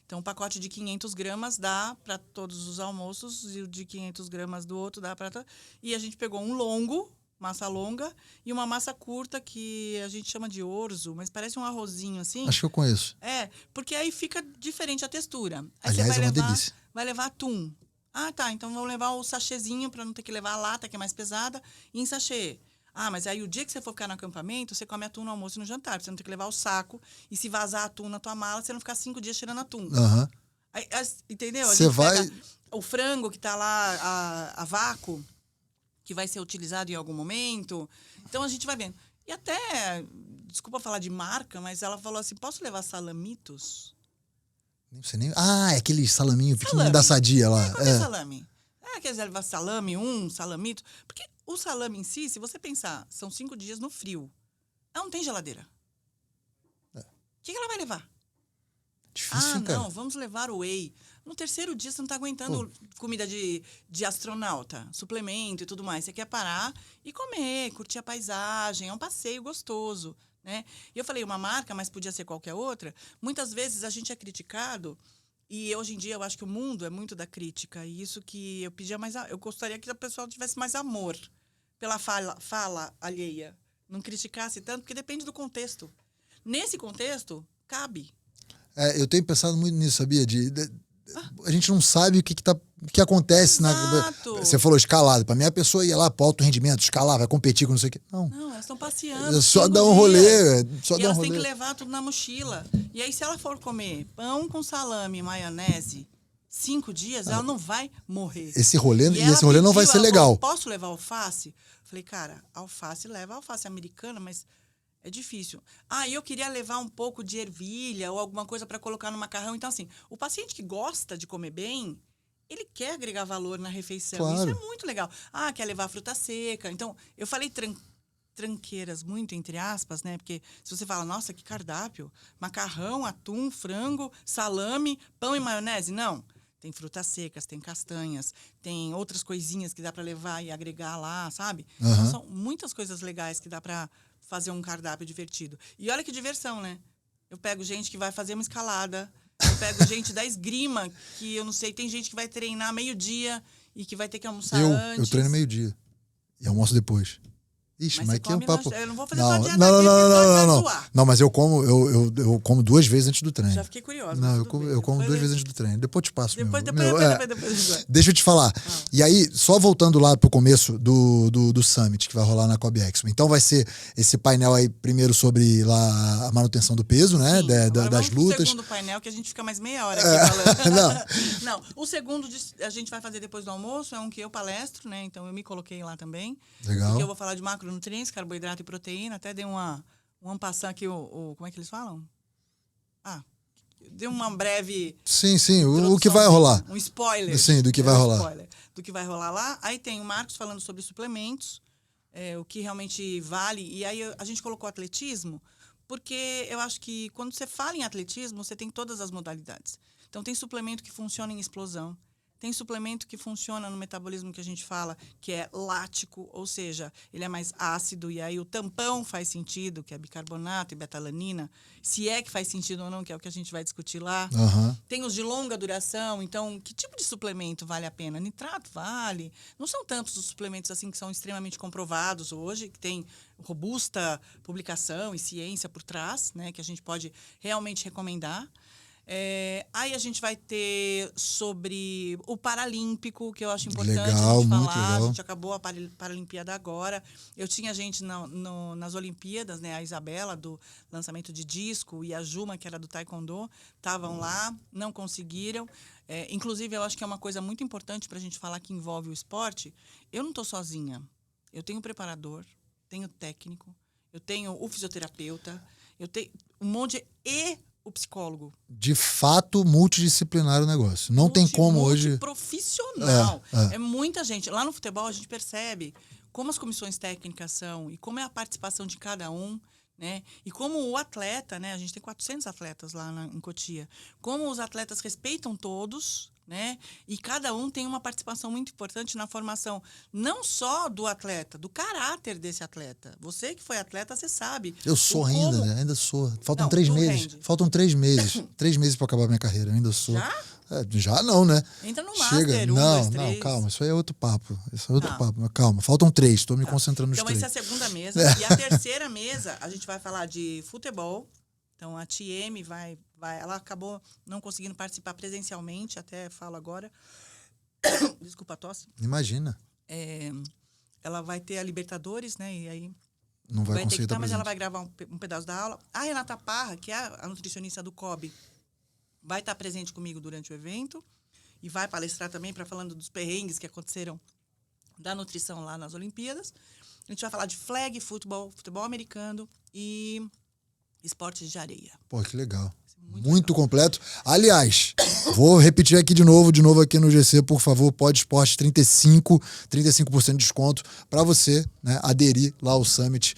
Então, um pacote de 500 gramas dá para todos os almoços, e o de 500 gramas do outro dá para... E a gente pegou um longo, massa longa, e uma massa curta que a gente chama de orzo, mas parece um arrozinho assim. Acho que eu conheço. Porque aí fica diferente a textura. Aí Aliás, você vai é uma levar, delícia. vai levar atum. Ah, tá, então vamos levar o sachêzinho para não ter que levar a lata, que é mais pesada, e em sachê. Ah, mas aí o dia que você for ficar no acampamento, você come atum no almoço e no jantar, pra você não ter que levar o saco, e se vazar atum na tua mala, você não ficar 5 dias cheirando atum. Aham. Aí, entendeu? Você vai... O frango que tá lá a vácuo, que vai ser utilizado em algum momento. Então, a gente vai vendo. E até, desculpa falar de marca, mas ela falou assim, posso levar salamitos? Nem sei nem... Ah, é aquele salaminho pequenininho da Sadia lá. Qual é salame? Quer dizer, levar salame, salamito. Porque o salame em si, se você pensar, são 5 dias no frio. Ela não tem geladeira. O que ela vai levar? Difícil, cara. Não, vamos levar o whey. No terceiro dia, você não está aguentando comida de astronauta, suplemento e tudo mais. Você quer parar e comer, curtir a paisagem. É um passeio gostoso, né? E eu falei uma marca, mas podia ser qualquer outra. Muitas vezes a gente é criticado e hoje em dia eu acho que o mundo é muito da crítica. E isso que eu pedia mais... Eu gostaria que a pessoa tivesse mais amor pela fala alheia. Não criticasse tanto, porque depende do contexto. Nesse contexto, cabe. Eu tenho pensado muito nisso, sabia? A gente não sabe o que acontece. Você falou escalada. Pra mim, a pessoa ia lá pro alto rendimento, escalar, vai competir com não sei o quê. Não, elas estão passeando. É só dar um rolê. E elas têm que levar tudo na mochila. E aí, se ela for comer pão com salame e maionese 5 dias, ela não vai morrer. Esse rolê não vai ser legal. Posso levar alface? Falei, cara, alface leva alface americana, mas... É difícil. E eu queria levar um pouco de ervilha ou alguma coisa para colocar no macarrão. Então, assim, o paciente que gosta de comer bem, ele quer agregar valor na refeição. Claro. Isso é muito legal. Quer levar fruta seca. Então, eu falei tranqueiras, muito entre aspas, né? Porque se você fala, nossa, que cardápio. Macarrão, atum, frango, salame, pão e maionese. Não. Tem frutas secas, tem castanhas, tem outras coisinhas que dá para levar e agregar lá, sabe? Uhum. Então, são muitas coisas legais que dá para fazer um cardápio divertido. E olha que diversão, né? Eu pego gente que vai fazer uma escalada, eu pego gente da esgrima, que eu não sei, tem gente que vai treinar meio-dia e que vai ter que almoçar Eu antes. treino meio-dia e almoço depois. Ixi, mas você aqui é um come papo... Eu não vou fazer Não, só não, dieta não, aqui, não, porque senão vai não. zoar. Não, mas eu como 2 vezes antes do treino. Já fiquei curiosa. Não, mas eu tudo como, bem. eu como Depois 2 vezes antes do treino. Depois eu te passo. Depois. Deixa eu te falar. E aí, só voltando lá pro começo do Summit, que vai rolar na Kobe Expo. Então vai ser esse painel aí, primeiro sobre lá a manutenção do peso, né? Sim, das vamos lutas. Pro segundo painel, que a gente fica mais meia hora aqui falando. Não. Não, o segundo a gente vai fazer depois do almoço, é um que eu palestro, né? Então eu me coloquei lá também. Legal. Porque eu vou falar de macronutrientes, carboidrato e proteína. Até dei um passar aqui, como é que eles falam? Deu uma breve... Sim, o que vai rolar. Um spoiler. Sim, do que vai rolar. Spoiler do que vai rolar lá. Aí tem o Marcos falando sobre suplementos, o que realmente vale. E aí a gente colocou atletismo, porque eu acho que quando você fala em atletismo, você tem todas as modalidades. Então tem suplemento que funciona em explosão. Tem suplemento que funciona no metabolismo que a gente fala, que é lático, ou seja, ele é mais ácido, e aí o tampão faz sentido, que é bicarbonato e betalanina, se é que faz sentido ou não, que é o que a gente vai discutir lá. Uhum. Tem os de longa duração, então, que tipo de suplemento vale a pena? Nitrato vale. Não são tantos os suplementos assim que são extremamente comprovados hoje, que tem robusta publicação e ciência por trás, né, que a gente pode realmente recomendar. Aí a gente vai ter sobre o Paralímpico, que eu acho importante a gente falar. A gente acabou a Paralimpíada agora. Eu tinha gente nas Olimpíadas, né? A Isabela, do lançamento de disco, e a Juma, que era do Taekwondo, estavam lá, não conseguiram. Inclusive, eu acho que é uma coisa muito importante para a gente falar que envolve o esporte. Eu não estou sozinha. Eu tenho preparador, tenho técnico, eu tenho o fisioterapeuta, eu tenho um monte de... o psicólogo. De fato, multidisciplinar o negócio. Não tem como hoje... Profissional. É muita gente. Lá no futebol, a gente percebe como as comissões técnicas são e como é a participação de cada um, né? E como o atleta, né? A gente tem 400 atletas lá em Cotia. Como os atletas respeitam todos, né? E cada um tem uma participação muito importante na formação, não só do atleta, do caráter desse atleta. Você que foi atleta, você sabe. Eu sou ainda, né? Ainda sou. Faltam 3 meses. Faltam 3 meses. 3 meses para acabar minha carreira. Eu ainda sou. Já? Já não, né? Entra no Chega. Master, Não, calma. Isso aí é outro papo. Papo. Calma. Faltam 3. Estou me concentrando nos 3. Então, essa é a segunda mesa. E a terceira mesa, a gente vai falar de futebol. Então, a TM vai... Ela acabou não conseguindo participar presencialmente, até falo agora. Desculpa a tosse. Imagina. Ela vai ter a Libertadores, né? E aí não vai conseguir estar, mas ela vai gravar um pedaço da aula. A Renata Parra, que é a nutricionista do COB, vai estar presente comigo durante o evento e vai palestrar também para falando dos perrengues que aconteceram da nutrição lá nas Olimpíadas. A gente vai falar de flag, futebol americano e esportes de areia. Pô, que legal. Muito completo. Aliás, vou repetir aqui de novo aqui no GC, por favor, Pod Esporte 35% de desconto para você, né, aderir lá ao Summit,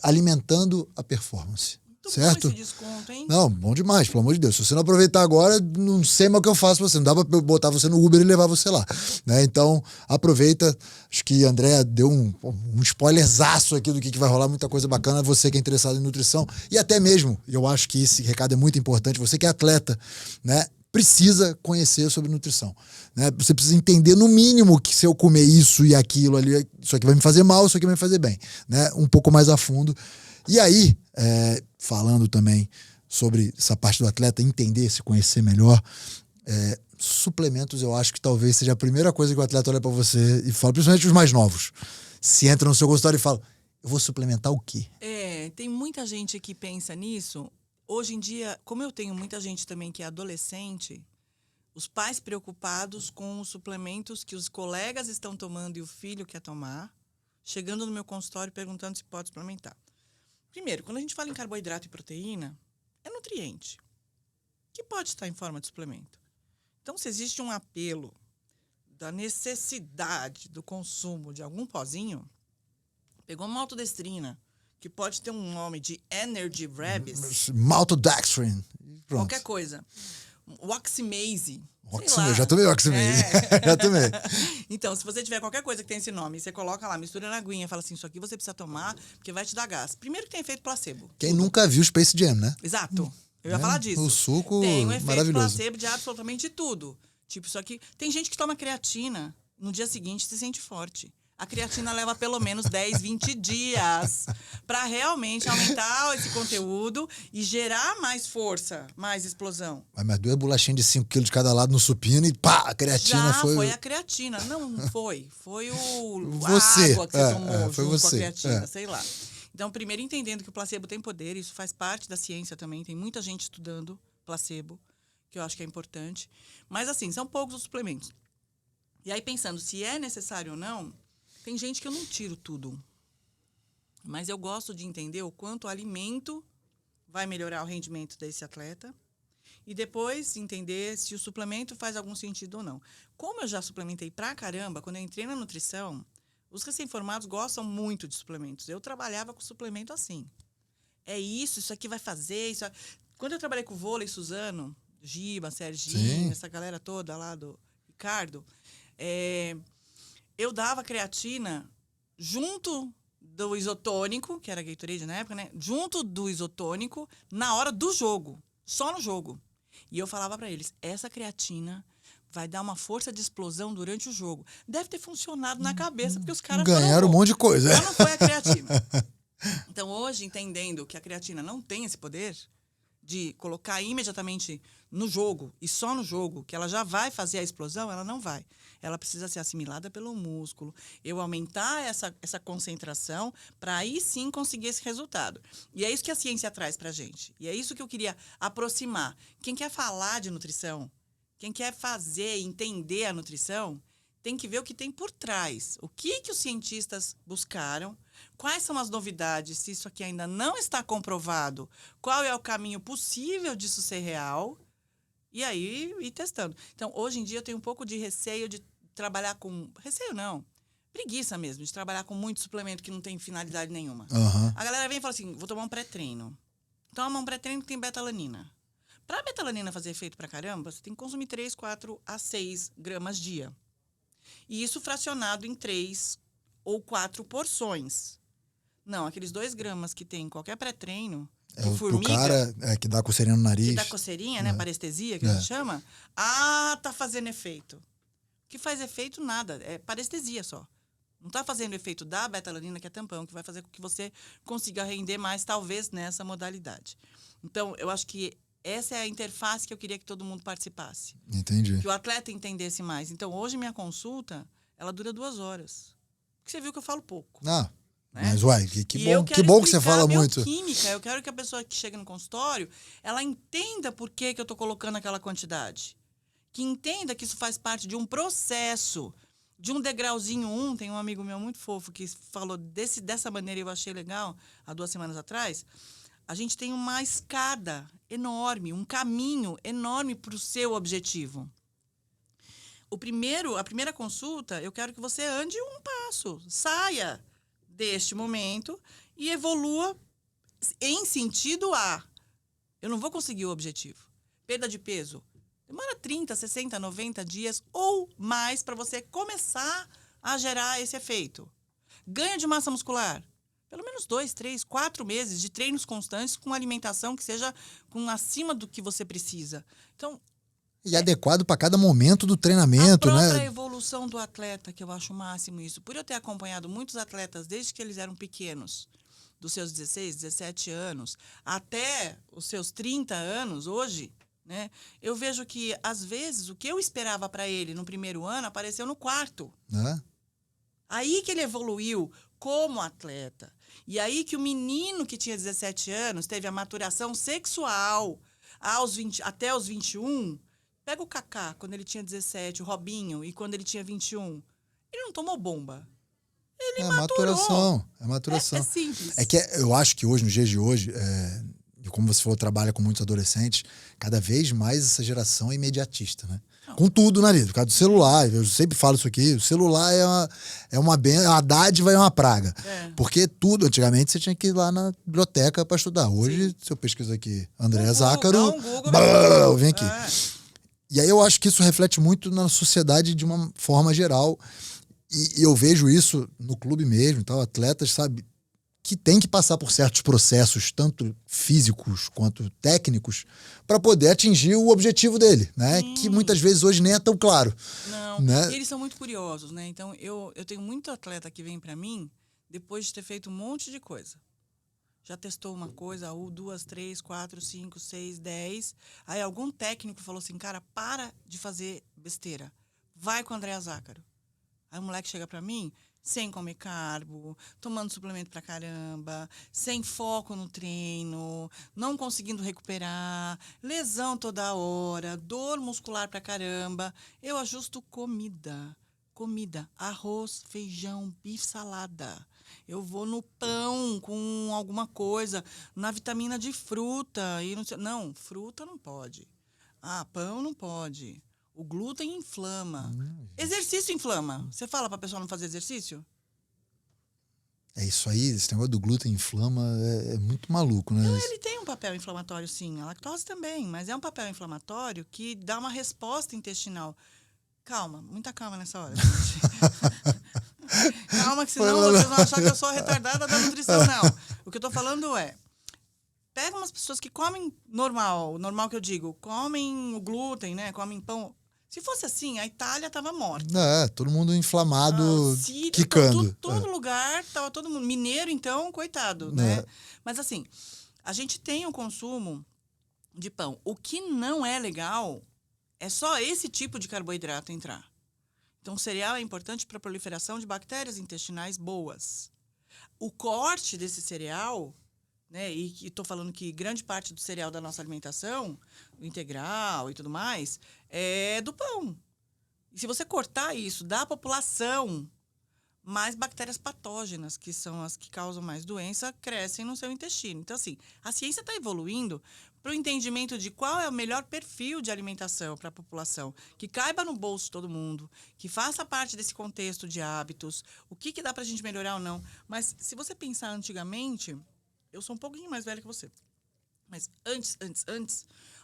alimentando a performance. Muito certo? bom esse desconto, hein? Não, bom demais, pelo amor de Deus. Se você não aproveitar agora, não sei mais o que eu faço pra você. Não dá pra botar você no Uber e levar você lá, né? Então, aproveita. Acho que a Andrea deu um spoilerzaço aqui do que vai rolar. Muita coisa bacana. Você que é interessado em nutrição. E até mesmo, eu acho que esse recado é muito importante. Você que é atleta, né? Precisa conhecer sobre nutrição, né? Você precisa entender, no mínimo, que se eu comer isso e aquilo ali, isso aqui vai me fazer mal, isso aqui vai me fazer bem, né? Um pouco mais a fundo. E aí, falando também sobre essa parte do atleta, entender, se conhecer melhor, suplementos eu acho que talvez seja a primeira coisa que o atleta olha para você e fala, principalmente os mais novos. Se entra no seu consultório e fala, eu vou suplementar o quê? Tem muita gente que pensa nisso. Hoje em dia, como eu tenho muita gente também que é adolescente, os pais preocupados com os suplementos que os colegas estão tomando e o filho quer tomar, chegando no meu consultório perguntando se pode suplementar. Primeiro, quando a gente fala em carboidrato e proteína, é nutriente, que pode estar em forma de suplemento. Então, se existe um apelo da necessidade do consumo de algum pozinho, pegou uma maltodestrina, que pode ter um nome de Energy Rebis. Maltodextrin. Pronto. Qualquer coisa. Oximase. Eu já tomei Oximase. Já tomei. Então, se você tiver qualquer coisa que tem esse nome, você coloca lá, mistura na aguinha, fala assim, isso aqui você precisa tomar, porque vai te dar gás. Primeiro que tem efeito placebo. Quem nunca viu Space Jam, né? Exato. Eu ia falar disso. O suco tem um efeito maravilhoso. placebo de absolutamente tudo. Tipo, isso aqui... Tem gente que toma creatina. no dia seguinte se sente forte. A creatina leva pelo menos 10, 20 dias para realmente aumentar esse conteúdo e gerar mais força, mais explosão. Mas 2 bolachinhas de 5 quilos de cada lado no supino e pá, a creatina Já foi... foi a creatina. Não foi. Foi a Você. água que você tomou foi junto você. com a creatina, sei lá. Então, primeiro, entendendo que o placebo tem poder, isso faz parte da ciência também. Tem muita gente estudando placebo, que eu acho que é importante. Mas, assim, são poucos os suplementos. E aí, pensando se é necessário ou não, tem gente que eu não tiro tudo. Mas eu gosto de entender o quanto o alimento vai melhorar o rendimento desse atleta e depois entender se o suplemento faz algum sentido ou não. Como eu já suplementei pra caramba, quando eu entrei na nutrição, os recém-formados gostam muito de suplementos. Eu trabalhava com suplemento assim. É isso aqui vai fazer. Isso. Quando eu trabalhei com vôlei, Suzano, Giba, Serginho, Sim. essa galera toda lá do Ricardo, eu dava creatina junto do isotônico, que era Gatorade na época, né? Junto do isotônico, na hora do jogo. Só no jogo. E eu falava pra eles, essa creatina vai dar uma força de explosão durante o jogo. Deve ter funcionado na cabeça, porque os caras ganharam um monte de coisa. Só não foi a creatina. Então, hoje, entendendo que a creatina não tem esse poder de colocar imediatamente no jogo, e só no jogo, que ela já vai fazer a explosão, ela não vai. Ela precisa ser assimilada pelo músculo. Eu aumentar essa concentração para aí sim conseguir esse resultado. E é isso que a ciência traz para a gente. E é isso que eu queria aproximar. Quem quer falar de nutrição, quem quer fazer, entender a nutrição, tem que ver o que tem por trás. O que os cientistas buscaram, quais são as novidades, se isso aqui ainda não está comprovado, qual é o caminho possível disso ser real, e aí ir testando. Então, hoje em dia, eu tenho um pouco de receio de trabalhar com... Receio não, preguiça mesmo, de trabalhar com muito suplemento que não tem finalidade nenhuma. Uhum. A galera vem e fala assim, vou tomar um pré-treino. Toma um pré-treino que tem betalanina. Para a betalanina fazer efeito pra caramba, você tem que consumir 3, 4 a 6 gramas dia. E isso fracionado em 3 ou 4 porções. Não, aqueles 2 gramas que tem em qualquer pré-treino, de formiga... O cara que dá coceirinha no nariz. Que dá coceirinha, né? Parestesia, que a gente chama. Ah, tá fazendo efeito. O que faz efeito, nada. É parestesia só. Não tá fazendo efeito da betalanina, que é tampão, que vai fazer com que você consiga render mais, talvez, nessa modalidade. Então, eu acho que essa é a interface que eu queria que todo mundo participasse. Entendi. Que o atleta entendesse mais. Então, hoje, minha consulta, ela dura 2 horas. Porque você viu que eu falo pouco. Ah, né? mas uai, que bom que você fala muito. Química, eu quero que a pessoa que chega no consultório, ela entenda por que eu estou colocando aquela quantidade. Que entenda que isso faz parte de um processo, de um degrauzinho. Tem um amigo meu muito fofo que falou dessa maneira, eu achei legal, há 2 semanas atrás. A gente tem uma escada enorme, um caminho enorme para o seu objetivo. A primeira consulta, eu quero que você ande um passo, saia deste momento e evolua em sentido a... Eu não vou conseguir o objetivo. Perda de peso. Demora 30, 60, 90 dias ou mais para você começar a gerar esse efeito. Ganho de massa muscular. Pelo menos 2, 3, 4 meses de treinos constantes com alimentação que seja acima do que você precisa. Então, E adequado para cada momento do treinamento, a própria né? evolução do atleta, que eu acho o máximo isso. Por eu ter acompanhado muitos atletas desde que eles eram pequenos, dos seus 16, 17 anos, até os seus 30 anos, hoje, né? Eu vejo que, às vezes, o que eu esperava para ele no primeiro ano apareceu no 4º. Né? Aí que ele evoluiu como atleta. E aí que o menino que tinha 17 anos teve a maturação sexual até os 21. Pega o Kaká, quando ele tinha 17, o Robinho, e quando ele tinha 21. Ele não tomou bomba. Ele maturou. É maturação. É simples. É que eu acho que hoje, nos dias de hoje, e como você falou, trabalha com muitos adolescentes, cada vez mais essa geração é imediatista, né? Com tudo na vida, por causa do celular. Eu sempre falo isso aqui, o celular é uma dádiva e uma praga. Porque tudo, antigamente, você tinha que ir lá na biblioteca para estudar. Hoje, se eu pesquiso aqui, André Zácaro, vem aqui. E aí eu acho que isso reflete muito na sociedade de uma forma geral. E eu vejo isso no clube mesmo, tal, atletas, sabe, que tem que passar por certos processos, tanto físicos quanto técnicos, para poder atingir o objetivo dele, né? Sim. Que muitas vezes hoje nem é tão claro. Não, Né? e eles são muito curiosos, né? Então, eu tenho muito atleta que vem para mim depois de ter feito um monte de coisa. Já testou uma coisa, 2, 3, 4, 5, 6, 10. Aí algum técnico falou assim, cara, para de fazer besteira. Vai com o André Zácaro. Aí o moleque chega para mim sem comer carbo, tomando suplemento pra caramba, sem foco no treino, não conseguindo recuperar, lesão toda hora, dor muscular pra caramba. Eu ajusto comida. Comida, arroz, feijão, bife, salada. Eu vou no pão com alguma coisa, na vitamina de fruta. E não, fruta não pode. Pão não pode. O glúten inflama. Exercício inflama. Você fala pra pessoa não fazer exercício? É isso aí, esse negócio do glúten inflama é muito maluco, né? Então, ele tem um papel inflamatório, sim. A lactose também, mas é um papel inflamatório que dá uma resposta intestinal. Calma, muita calma nessa hora, gente. Calma, que senão vocês vão achar que eu sou a retardada da nutrição, não. O que eu tô falando é, pega umas pessoas que comem normal que eu digo, comem o glúten, né, comem pão. Se fosse assim, a Itália tava morta. Todo mundo inflamado, Síria, quicando. Todo lugar, tava todo mundo. Mineiro, então, coitado, né? Mas assim, a gente tem um consumo de pão. O que não é legal é só esse tipo de carboidrato entrar. Então, o cereal é importante para a proliferação de bactérias intestinais boas. O corte desse cereal, né, e estou falando que grande parte do cereal da nossa alimentação, o integral e tudo mais, é do pão. E se você cortar isso da população, mais bactérias patógenas, que são as que causam mais doença, crescem no seu intestino. Então, assim, a ciência está evoluindo para o entendimento de qual é o melhor perfil de alimentação para a população, que caiba no bolso de todo mundo, que faça parte desse contexto de hábitos, o que dá para a gente melhorar ou não. Mas, se você pensar antigamente, eu sou um pouquinho mais velha que você, mas antes,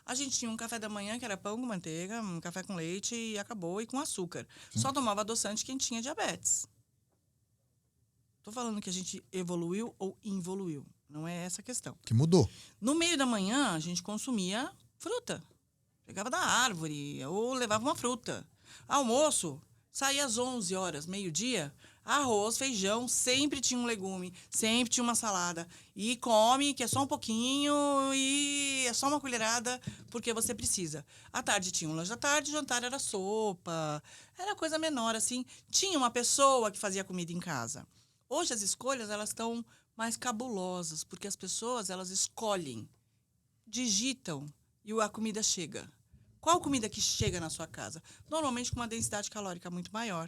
a gente tinha um café da manhã que era pão com manteiga, um café com leite e acabou, e com açúcar. Só tomava adoçante quem tinha diabetes. Tô falando que a gente evoluiu ou involuiu. Não é essa a questão. Que mudou. No meio da manhã, a gente consumia fruta. Pegava da árvore ou levava uma fruta. Almoço, saía às 11 horas, meio-dia, arroz, feijão, sempre tinha um legume, sempre tinha uma salada. E come, que é só um pouquinho e é só uma colherada, porque você precisa. À tarde tinha um lanche da tarde, jantar era sopa. Era coisa menor, assim. Tinha uma pessoa que fazia comida em casa. Hoje as escolhas elas estão mais cabulosas, porque as pessoas elas escolhem, digitam e a comida chega. Qual comida que chega na sua casa? Normalmente com uma densidade calórica muito maior.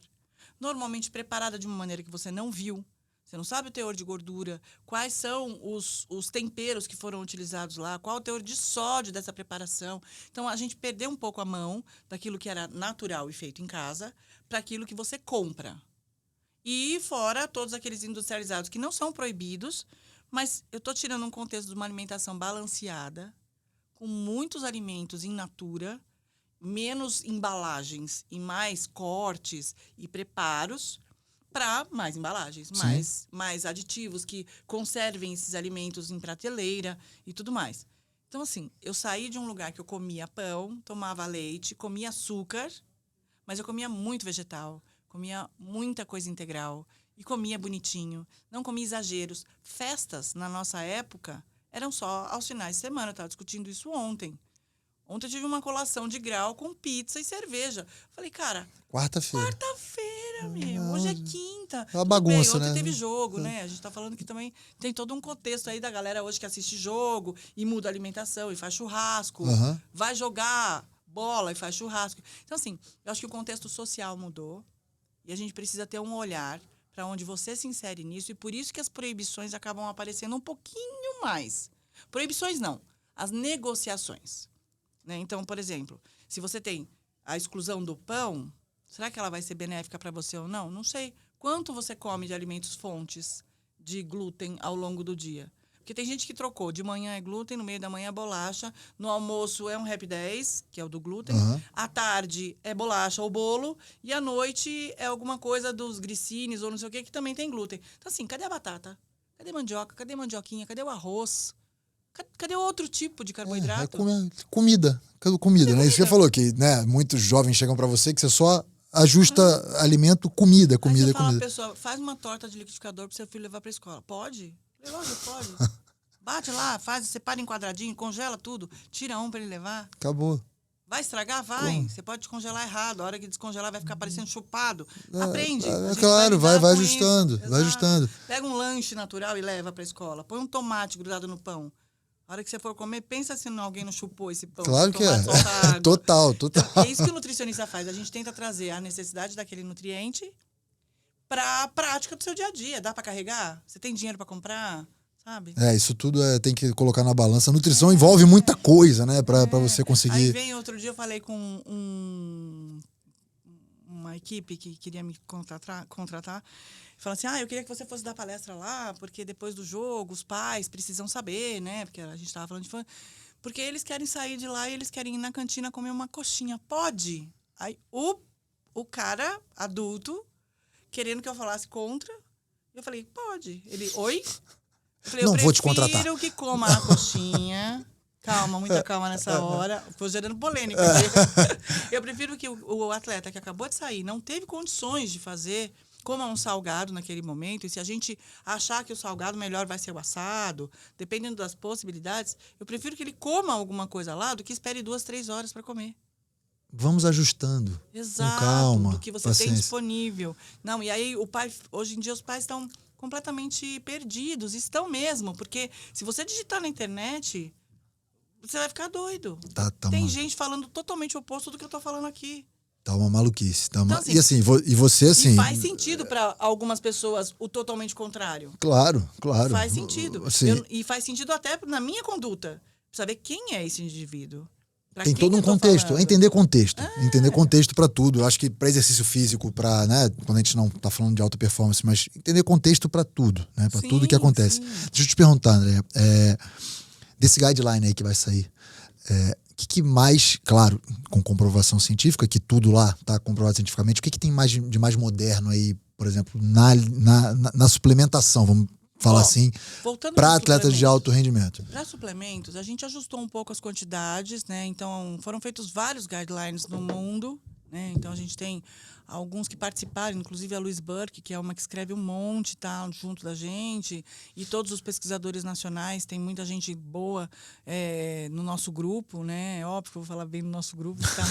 Normalmente preparada de uma maneira que você não viu. Você não sabe o teor de gordura, quais são os temperos que foram utilizados lá, qual o teor de sódio dessa preparação. Então, a gente perdeu um pouco a mão daquilo que era natural e feito em casa para aquilo que você compra. E fora todos aqueles industrializados que não são proibidos, mas eu estou tirando um contexto de uma alimentação balanceada, com muitos alimentos in natura, menos embalagens e mais cortes e preparos para mais embalagens, mais aditivos que conservem esses alimentos em prateleira e tudo mais. Então, assim, eu saí de um lugar que eu comia pão, tomava leite, comia açúcar, mas eu comia muito vegetal. Comia muita coisa integral e comia bonitinho. Não comia exageros. Festas, na nossa época, eram só aos finais de semana. Eu estava discutindo isso ontem. Ontem eu tive uma colação de grau com pizza e cerveja. Falei, cara... Quarta-feira, meu. Hoje é quinta. É uma bagunça, ontem né? teve jogo, né? A gente tá falando que também tem todo um contexto aí da galera hoje que assiste jogo e muda a alimentação e faz churrasco. Vai jogar bola e faz churrasco. Então, assim, eu acho que o contexto social mudou. E a gente precisa ter um olhar para onde você se insere nisso. E por isso que as proibições acabam aparecendo um pouquinho mais. Proibições não, as negociações. Né? Então, por exemplo, se você tem a exclusão do pão, será que ela vai ser benéfica para você ou não? Não sei. Quanto você come de alimentos fontes de glúten ao longo do dia? Porque tem gente que trocou. De manhã é glúten, no meio da manhã é bolacha. No almoço é um Rap 10, que é o do glúten. À tarde é bolacha ou bolo. E à noite é alguma coisa dos glicines ou não sei o que também tem glúten. Então, assim, cadê a batata? Cadê mandioca? Cadê mandioquinha? Cadê o arroz? Cadê outro tipo de É carboidrato? comida. Cadê comida, né? Isso que você falou, que né, muitos jovens chegam pra você que você só ajusta alimento, comida, Aí comida, você fala, comida. pessoa, faz uma torta de liquidificador pro seu filho levar pra escola. Pode? Lógico, pode. Bate lá, separa em quadradinho, congela tudo, tira um pra ele levar. Acabou. Vai estragar? Vai. Como? Você pode descongelar errado. A hora que descongelar vai ficar parecendo chupado. Aprende. A gente Claro, vai vai lidar com ajustando, isso. vai Exato. ajustando. Pega um lanche natural e leva pra escola. Põe um tomate grudado no pão. A hora que você for comer, pensa se alguém não chupou esse pão. Claro se que o tomate solta é. água. Total. Então, é isso que o nutricionista faz. A gente tenta trazer a necessidade daquele nutriente para a prática do seu dia a dia. Dá para carregar? Você tem dinheiro para comprar? Sabe? Isso tudo tem que colocar na balança. A nutrição envolve muita coisa, né? Pra você Aí conseguir. vem outro dia, eu falei com uma equipe que queria me contratar. Falou assim, eu queria que você fosse dar palestra lá, porque depois do jogo os pais precisam saber, né? Porque a gente estava falando de fã. Porque eles querem sair de lá e eles querem ir na cantina comer uma coxinha. Pode? Aí o cara adulto, querendo que eu falasse contra, eu falei, pode. Ele, oi? Eu falei, Não eu vou te contratar. prefiro que coma a coxinha. Calma, muita calma nessa hora. Estou gerando polêmica. Eu prefiro que o atleta que acabou de sair não teve condições de fazer, coma um salgado naquele momento. E se a gente achar que o salgado melhor vai ser o assado, dependendo das possibilidades, eu prefiro que ele coma alguma coisa lá do que espere 2, 3 horas para comer. Vamos ajustando. Exato, com calma, do que você paciência. tem disponível. Não, e aí hoje em dia os pais estão completamente perdidos, estão mesmo, porque se você digitar na internet, você vai ficar doido. Tem gente falando totalmente o oposto do que eu tô falando aqui. Tá uma maluquice. Então, assim, e assim, e você assim... E faz sentido para algumas pessoas o totalmente contrário. Claro. Faz sentido. Assim, E faz sentido até na minha conduta. Pra saber quem é esse indivíduo. Tem todo um contexto. Entender contexto. Entender contexto para tudo. Eu acho que para exercício físico, para, né, quando a gente não tá falando de alta performance, mas entender contexto para tudo, né, para tudo que acontece. Sim. Deixa eu te perguntar, André, desse guideline aí que vai sair, que mais, claro, com comprovação científica, que tudo lá tá comprovado cientificamente, o que tem mais de mais moderno aí, por exemplo, na suplementação, vamos falar assim, para atletas de alto rendimento? Para suplementos, a gente ajustou um pouco as quantidades, né? Então, foram feitos vários guidelines no mundo, né? Então, a gente tem alguns que participaram, inclusive a Louise Burke, que é uma que escreve um monte, tá junto da gente, e todos os pesquisadores nacionais, tem muita gente boa no nosso grupo, né? É óbvio que eu vou falar bem do nosso grupo, está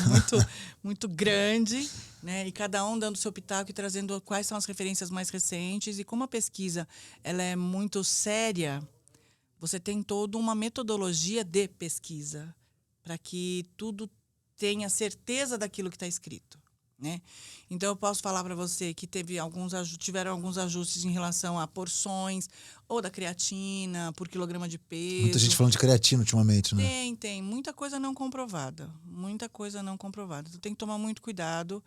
muito grande, né? E cada um dando seu pitaco e trazendo quais são as referências mais recentes. E como a pesquisa ela é muito séria, você tem toda uma metodologia de pesquisa para que tudo tenha certeza daquilo que está escrito, né? Então, eu posso falar para você que tiveram alguns ajustes em relação a porções, ou da creatina, por quilograma de peso. Muita gente falando de creatina ultimamente, né? Tem. Muita coisa não comprovada. Então, tem que tomar muito cuidado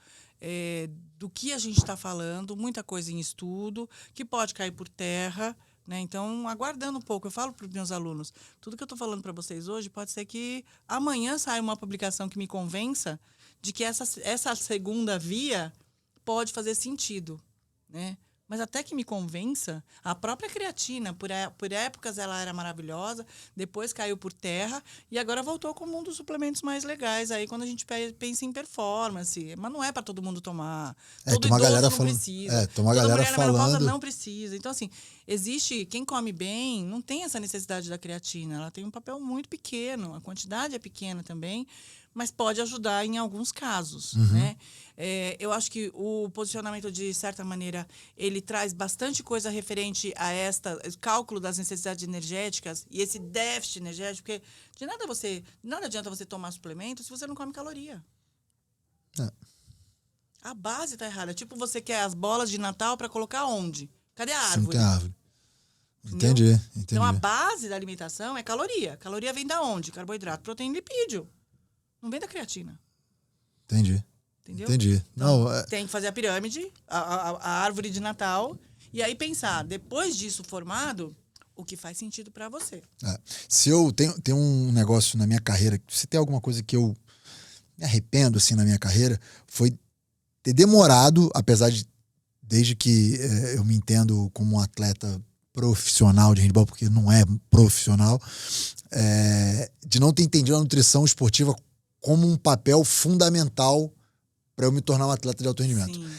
do que a gente está falando, muita coisa em estudo, que pode cair por terra, né? Então, aguardando um pouco. Eu falo para os meus alunos, tudo que eu estou falando para vocês hoje, pode ser que amanhã saia uma publicação que me convença de que essa segunda via pode fazer sentido, né? Mas até que me convença, a própria creatina, por épocas ela era maravilhosa, depois caiu por terra e agora voltou como um dos suplementos mais legais aí quando a gente pensa em performance. Mas não é para todo mundo tomar. Todo tem uma idoso galera não falando, precisa. tem uma Toda galera mulher na menopausa falando... não precisa. Então, assim, quem come bem não tem essa necessidade da creatina. Ela tem um papel muito pequeno, a quantidade é pequena também, mas pode ajudar em alguns casos, né? Eu acho que o posicionamento, de certa maneira, ele traz bastante coisa referente a cálculo das necessidades energéticas e esse déficit energético, porque de nada adianta você tomar suplemento se você não come caloria. A base tá errada. Tipo, você quer as bolas de Natal para colocar onde? Cadê a árvore? Não tem árvore. Entendi. Então, a base da alimentação é caloria. Caloria vem da onde? Carboidrato, proteína e lipídio. Não vem da creatina. Entendeu? Então, tem que fazer a pirâmide, a árvore de Natal, e aí pensar, depois disso formado, o que faz sentido para você. Se eu tenho um negócio na minha carreira, se tem alguma coisa que eu me arrependo assim na minha carreira, foi ter demorado, apesar de, desde que eu me entendo como um atleta profissional de handball, porque não é profissional, de não ter entendido a nutrição esportiva como um papel fundamental para eu me tornar um atleta de alto rendimento. Sim.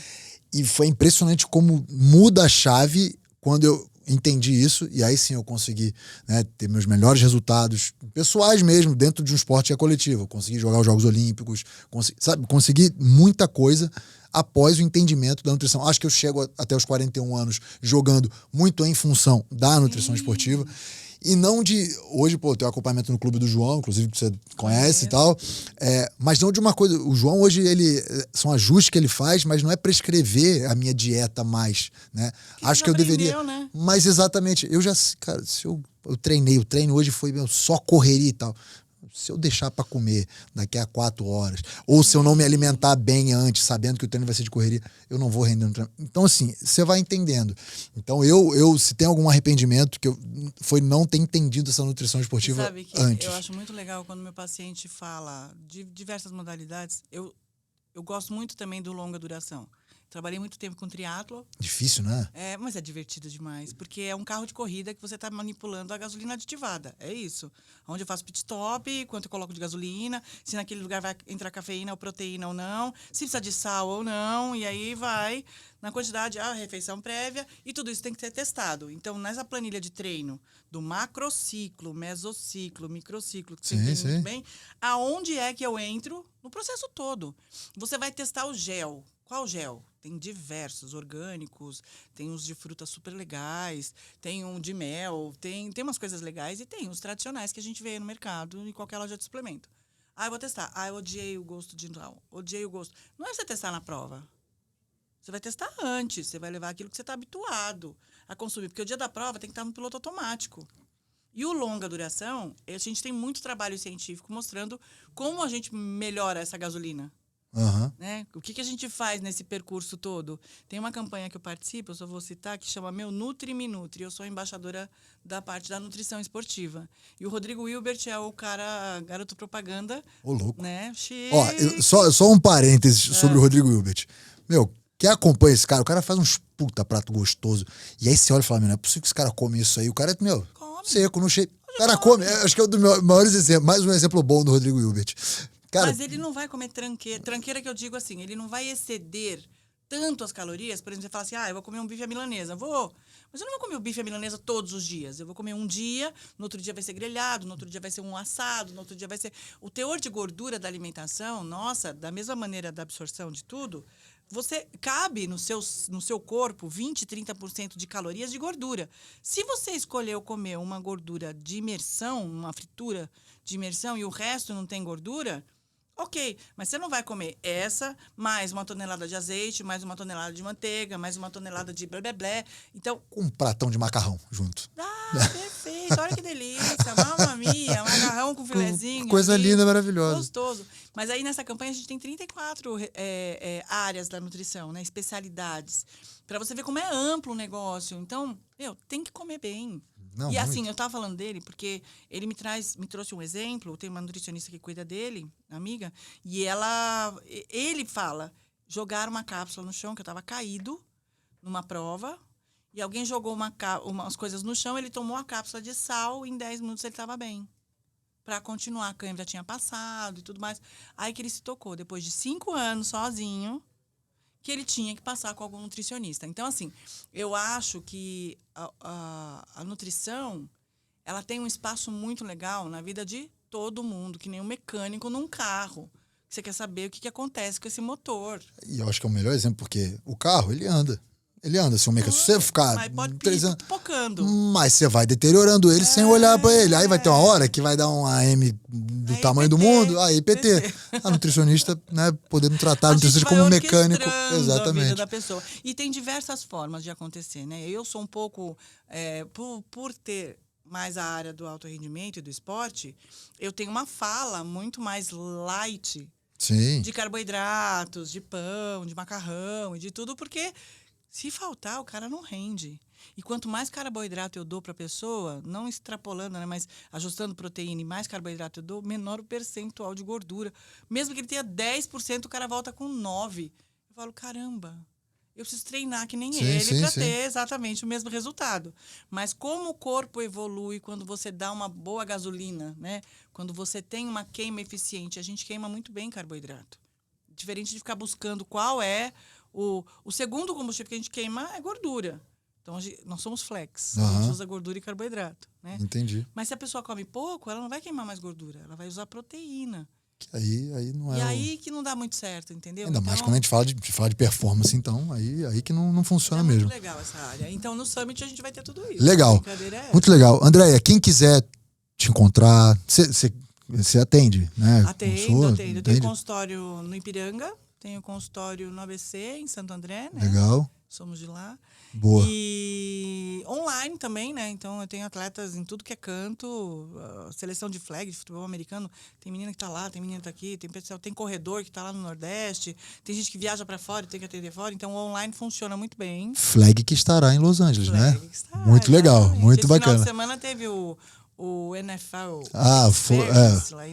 E foi impressionante como muda a chave quando eu entendi isso, e aí sim eu consegui, né, ter meus melhores resultados pessoais mesmo, dentro de um esporte que é coletivo. Eu consegui jogar os Jogos Olímpicos, consegui muita coisa após o entendimento da nutrição. Acho que eu chego até os 41 anos jogando muito em função da nutrição esportiva. E não de... Hoje, pô, tem um acompanhamento no Clube do João, inclusive, que você conhece e tal. Mas não de uma coisa... O João, hoje, são ajustes que ele faz, mas não é prescrever a minha dieta mais, né? Acho que eu deveria... Né? Mas, exatamente. Eu já... Cara, se eu treinei, o treino hoje foi só correria e tal. Se eu deixar para comer daqui a 4 horas, ou se eu não me alimentar bem antes, sabendo que o treino vai ser de correria, eu não vou render no treino. Então, assim, você vai entendendo. Então, se tem algum arrependimento, foi não ter entendido essa nutrição esportiva sabe que antes. Eu acho muito legal quando meu paciente fala de diversas modalidades. Eu gosto muito também do longa duração. Trabalhei muito tempo com triatlo. Difícil, né? Mas é divertido demais, porque é um carro de corrida que você está manipulando a gasolina aditivada. É isso. Onde eu faço pit stop, quanto eu coloco de gasolina, se naquele lugar vai entrar cafeína ou proteína ou não, se precisa de sal ou não, e aí vai na quantidade, a refeição prévia, e tudo isso tem que ser testado. Então, nessa planilha de treino do macrociclo, mesociclo, microciclo, que você entende muito bem, aonde é que eu entro no processo todo? Você vai testar o gel. Qual gel? Tem diversos, orgânicos, tem uns de frutas super legais, tem um de mel, tem umas coisas legais e tem os tradicionais que a gente vê no mercado em qualquer loja de suplemento. Eu vou testar. Eu odiei o gosto de tal, odiei o gosto. Não é você testar na prova. Você vai testar antes, você vai levar aquilo que você está habituado a consumir, porque o dia da prova tem que estar no piloto automático. E o longa duração, a gente tem muito trabalho científico mostrando como a gente melhora essa gasolina. Uhum. Né? O que a gente faz nesse percurso todo? Tem uma campanha que eu participo, eu só vou citar, que chama Meu Nutri Me Nutri. Eu sou embaixadora da parte da nutrição esportiva. E o Rodrigo Hilbert é o garoto propaganda. Ô, louco. Né? Só um parênteses sobre o Rodrigo Hilbert. Meu, quem acompanha esse cara, o cara faz uns puta prato gostoso. E aí você olha e fala, não é possível que esse cara come isso aí. O cara é, seco, no shape. O cara come. Acho que é um dos maiores exemplos. Mais um exemplo bom do Rodrigo Hilbert. Cara, mas ele não vai comer tranqueira. Tranqueira que eu digo assim, ele não vai exceder tanto as calorias. Por exemplo, você fala assim, eu vou comer um bife à milanesa. Vou. Mas eu não vou comer o bife à milanesa todos os dias. Eu vou comer um dia, no outro dia vai ser grelhado, no outro dia vai ser um assado, no outro dia vai ser... O teor de gordura da alimentação, nossa, da mesma maneira da absorção de tudo, você cabe no seu corpo 20%, 30% de calorias de gordura. Se você escolheu comer uma gordura de imersão, uma fritura de imersão, e o resto não tem gordura... Ok, mas você não vai comer essa, mais 1 tonelada de azeite, mais 1 tonelada de manteiga, mais 1 tonelada de blé, blé, blé. Então... Com um pratão de macarrão junto. Perfeito. Olha que delícia. Mamma mia, macarrão com filezinho. Coisa linda, maravilhosa. Gostoso. Mas aí, nessa campanha, a gente tem 34 áreas da nutrição, né? Especialidades. Para você ver como é amplo o negócio. Então, tem que comer bem. Não, e assim, eu tava falando dele porque ele me trouxe um exemplo. Tem uma nutricionista que cuida dele, amiga, e ele fala, jogar uma cápsula no chão, que eu tava caído numa prova, e alguém jogou umas coisas no chão, ele tomou a cápsula de sal, em 10 minutos ele tava bem. Para continuar, a câimbra tinha passado e tudo mais. Aí que ele se tocou, depois de 5 anos sozinho, que ele tinha que passar com algum nutricionista. Então, assim, eu acho que a nutrição, ela tem um espaço muito legal na vida de todo mundo, que nem um mecânico num carro. Você quer saber o que acontece com esse motor. E eu acho que é o melhor exemplo, porque o carro, ele anda. Ele anda, se você ficar... Mas pode 3 anos, pipocando. mas você vai deteriorando ele sem olhar pra ele. Aí vai ter uma hora que vai dar um AM do tamanho do mundo, aí PT. A nutricionista, né, podendo tratar a nutricionista como um mecânico. Exatamente. A vida da pessoa. E tem diversas formas de acontecer, né? Eu sou um pouco... por ter mais a área do alto rendimento e do esporte, eu tenho uma fala muito mais light. Sim. De carboidratos, de pão, de macarrão e de tudo, porque... Se faltar, o cara não rende. E quanto mais carboidrato eu dou para a pessoa, não extrapolando, né, mas ajustando proteína e mais carboidrato eu dou, menor o percentual de gordura. Mesmo que ele tenha 10%, o cara volta com 9%. Eu falo, caramba, eu preciso treinar que nem Sim, ele sim, para sim. ter exatamente o mesmo resultado. Mas como o corpo evolui quando você dá uma boa gasolina, né? Quando você tem uma queima eficiente, a gente queima muito bem carboidrato. Diferente de ficar buscando qual é o segundo combustível que a gente queima é gordura. Então, nós somos flex. A gente usa gordura e carboidrato, né? Entendi. Mas se a pessoa come pouco, ela não vai queimar mais gordura. Ela vai usar proteína. Aí não é. E aí que não dá muito certo, entendeu? Ainda mais Então, quando a gente fala de performance, então, aí que não funciona é mesmo. muito legal essa área. Então, no Summit, a gente vai ter tudo isso. Legal. A brincadeira é essa. Muito legal. Andréia, quem quiser te encontrar, você atende, né? Atendo. Eu tenho Atende? consultório no Ipiranga, tenho consultório no ABC, em Santo André, né? Legal. Somos de lá. Boa. E online também, né? Então eu tenho atletas em tudo que é canto, seleção de flag de futebol americano. Tem menina que tá lá, tem menina que tá aqui, tem corredor que tá lá no Nordeste, tem gente que viaja para fora e tem que atender fora. Então o online funciona muito bem. Flag que estará em Los Angeles, Flag né? que está, Muito legal, exatamente. muito Esse bacana. final de semana teve o NFL. Foi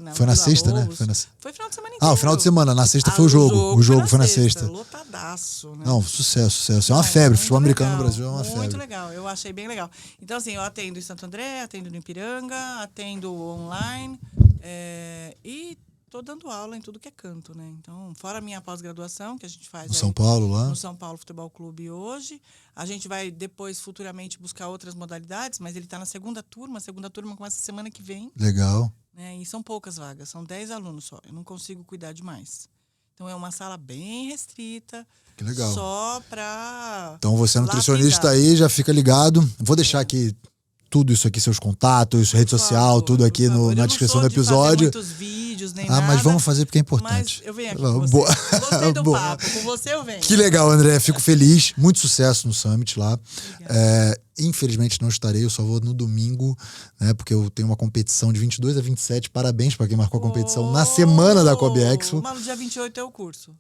na Vila sexta, né? Lobos. Foi final de semana inteiro. Ah, o final de semana. Na sexta foi o jogo. O jogo foi na sexta. Lotadaço, né? Não, sucesso. É uma Não, febre. muito Futebol americano no legal, Brasil é uma febre. Muito legal. Eu achei bem legal. Então, assim, eu atendo em Santo André, atendo no Ipiranga, atendo online e tô dando aula em tudo que é canto, né? Então, fora a minha pós-graduação, que a gente faz No São Paulo, lá. no São Paulo Futebol Clube hoje. A gente vai depois, futuramente, buscar outras modalidades, mas ele está na segunda turma. A segunda turma começa semana que vem. Legal. Né? E são poucas vagas, são 10 alunos só. Eu não consigo cuidar de mais. Então, é uma sala bem restrita. Que legal. Só para Então você é nutricionista aí, já fica ligado. Vou deixar aqui tudo isso aqui, seus contatos, rede social, tudo aqui na descrição do episódio. Eu não sou de fazer muitos vídeos, nem nada. Mas vamos fazer porque é importante. Mas eu venho aqui com você. Boa. Gostei do Boa. papo. Com você eu venho. Que legal, André. Fico feliz. Muito sucesso no Summit lá. Infelizmente não estarei, eu só vou no domingo, né? Porque eu tenho uma competição de 22 a 27. Parabéns para quem marcou a competição na semana da Kobe Expo. Mas no dia 28 é o curso.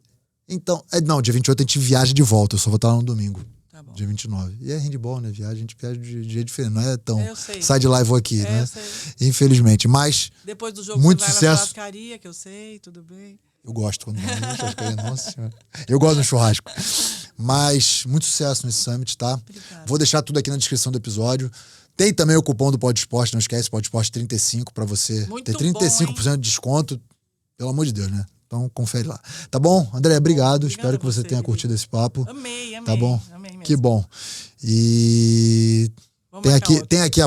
Então, não, dia 28 a gente viaja de volta, eu só vou estar lá no domingo. Tá bom. Dia 29. E é handball, né? A gente viaja de dia diferente, não é tão Eu sei. sai de lá e vou aqui, né? Eu sei. Infelizmente, mas Depois do jogo muito você vai sucesso. na churrascaria, que eu sei, tudo bem. Eu gosto quando vai na churrascaria, nossa senhora. Eu gosto do churrasco. Mas muito sucesso nesse Summit, tá? Obrigada. Vou deixar tudo aqui na descrição do episódio. Tem também o cupom do Pod Esporte, não esquece, Pod Esporte 35 para você Muito ter 35% bom, de desconto. Pelo amor de Deus, né? Então confere lá. Tá bom? André, obrigado. Obrigada Espero que você você, tenha querido. curtido esse papo. Amei. Tá bom? Amei mesmo. Que bom. E Vamos tem marcar aqui, outro. tem aqui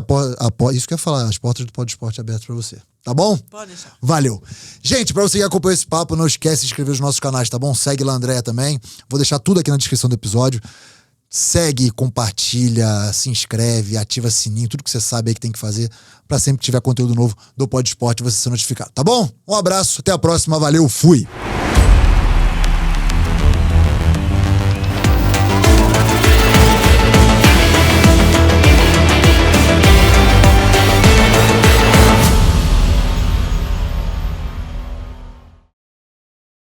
isso que eu ia falar, as portas do Pod Esporte abertas para você. Tá bom? Pode deixar. Valeu. Gente, pra você que acompanhou esse papo, não esquece de se inscrever nos nossos canais, tá bom? Segue lá a Andréia também. Vou deixar tudo aqui na descrição do episódio. Segue, compartilha, se inscreve, ativa sininho, tudo que você sabe aí que tem que fazer pra sempre que tiver conteúdo novo do Pod Esporte você ser notificado, tá bom? Um abraço, até a próxima, valeu, fui!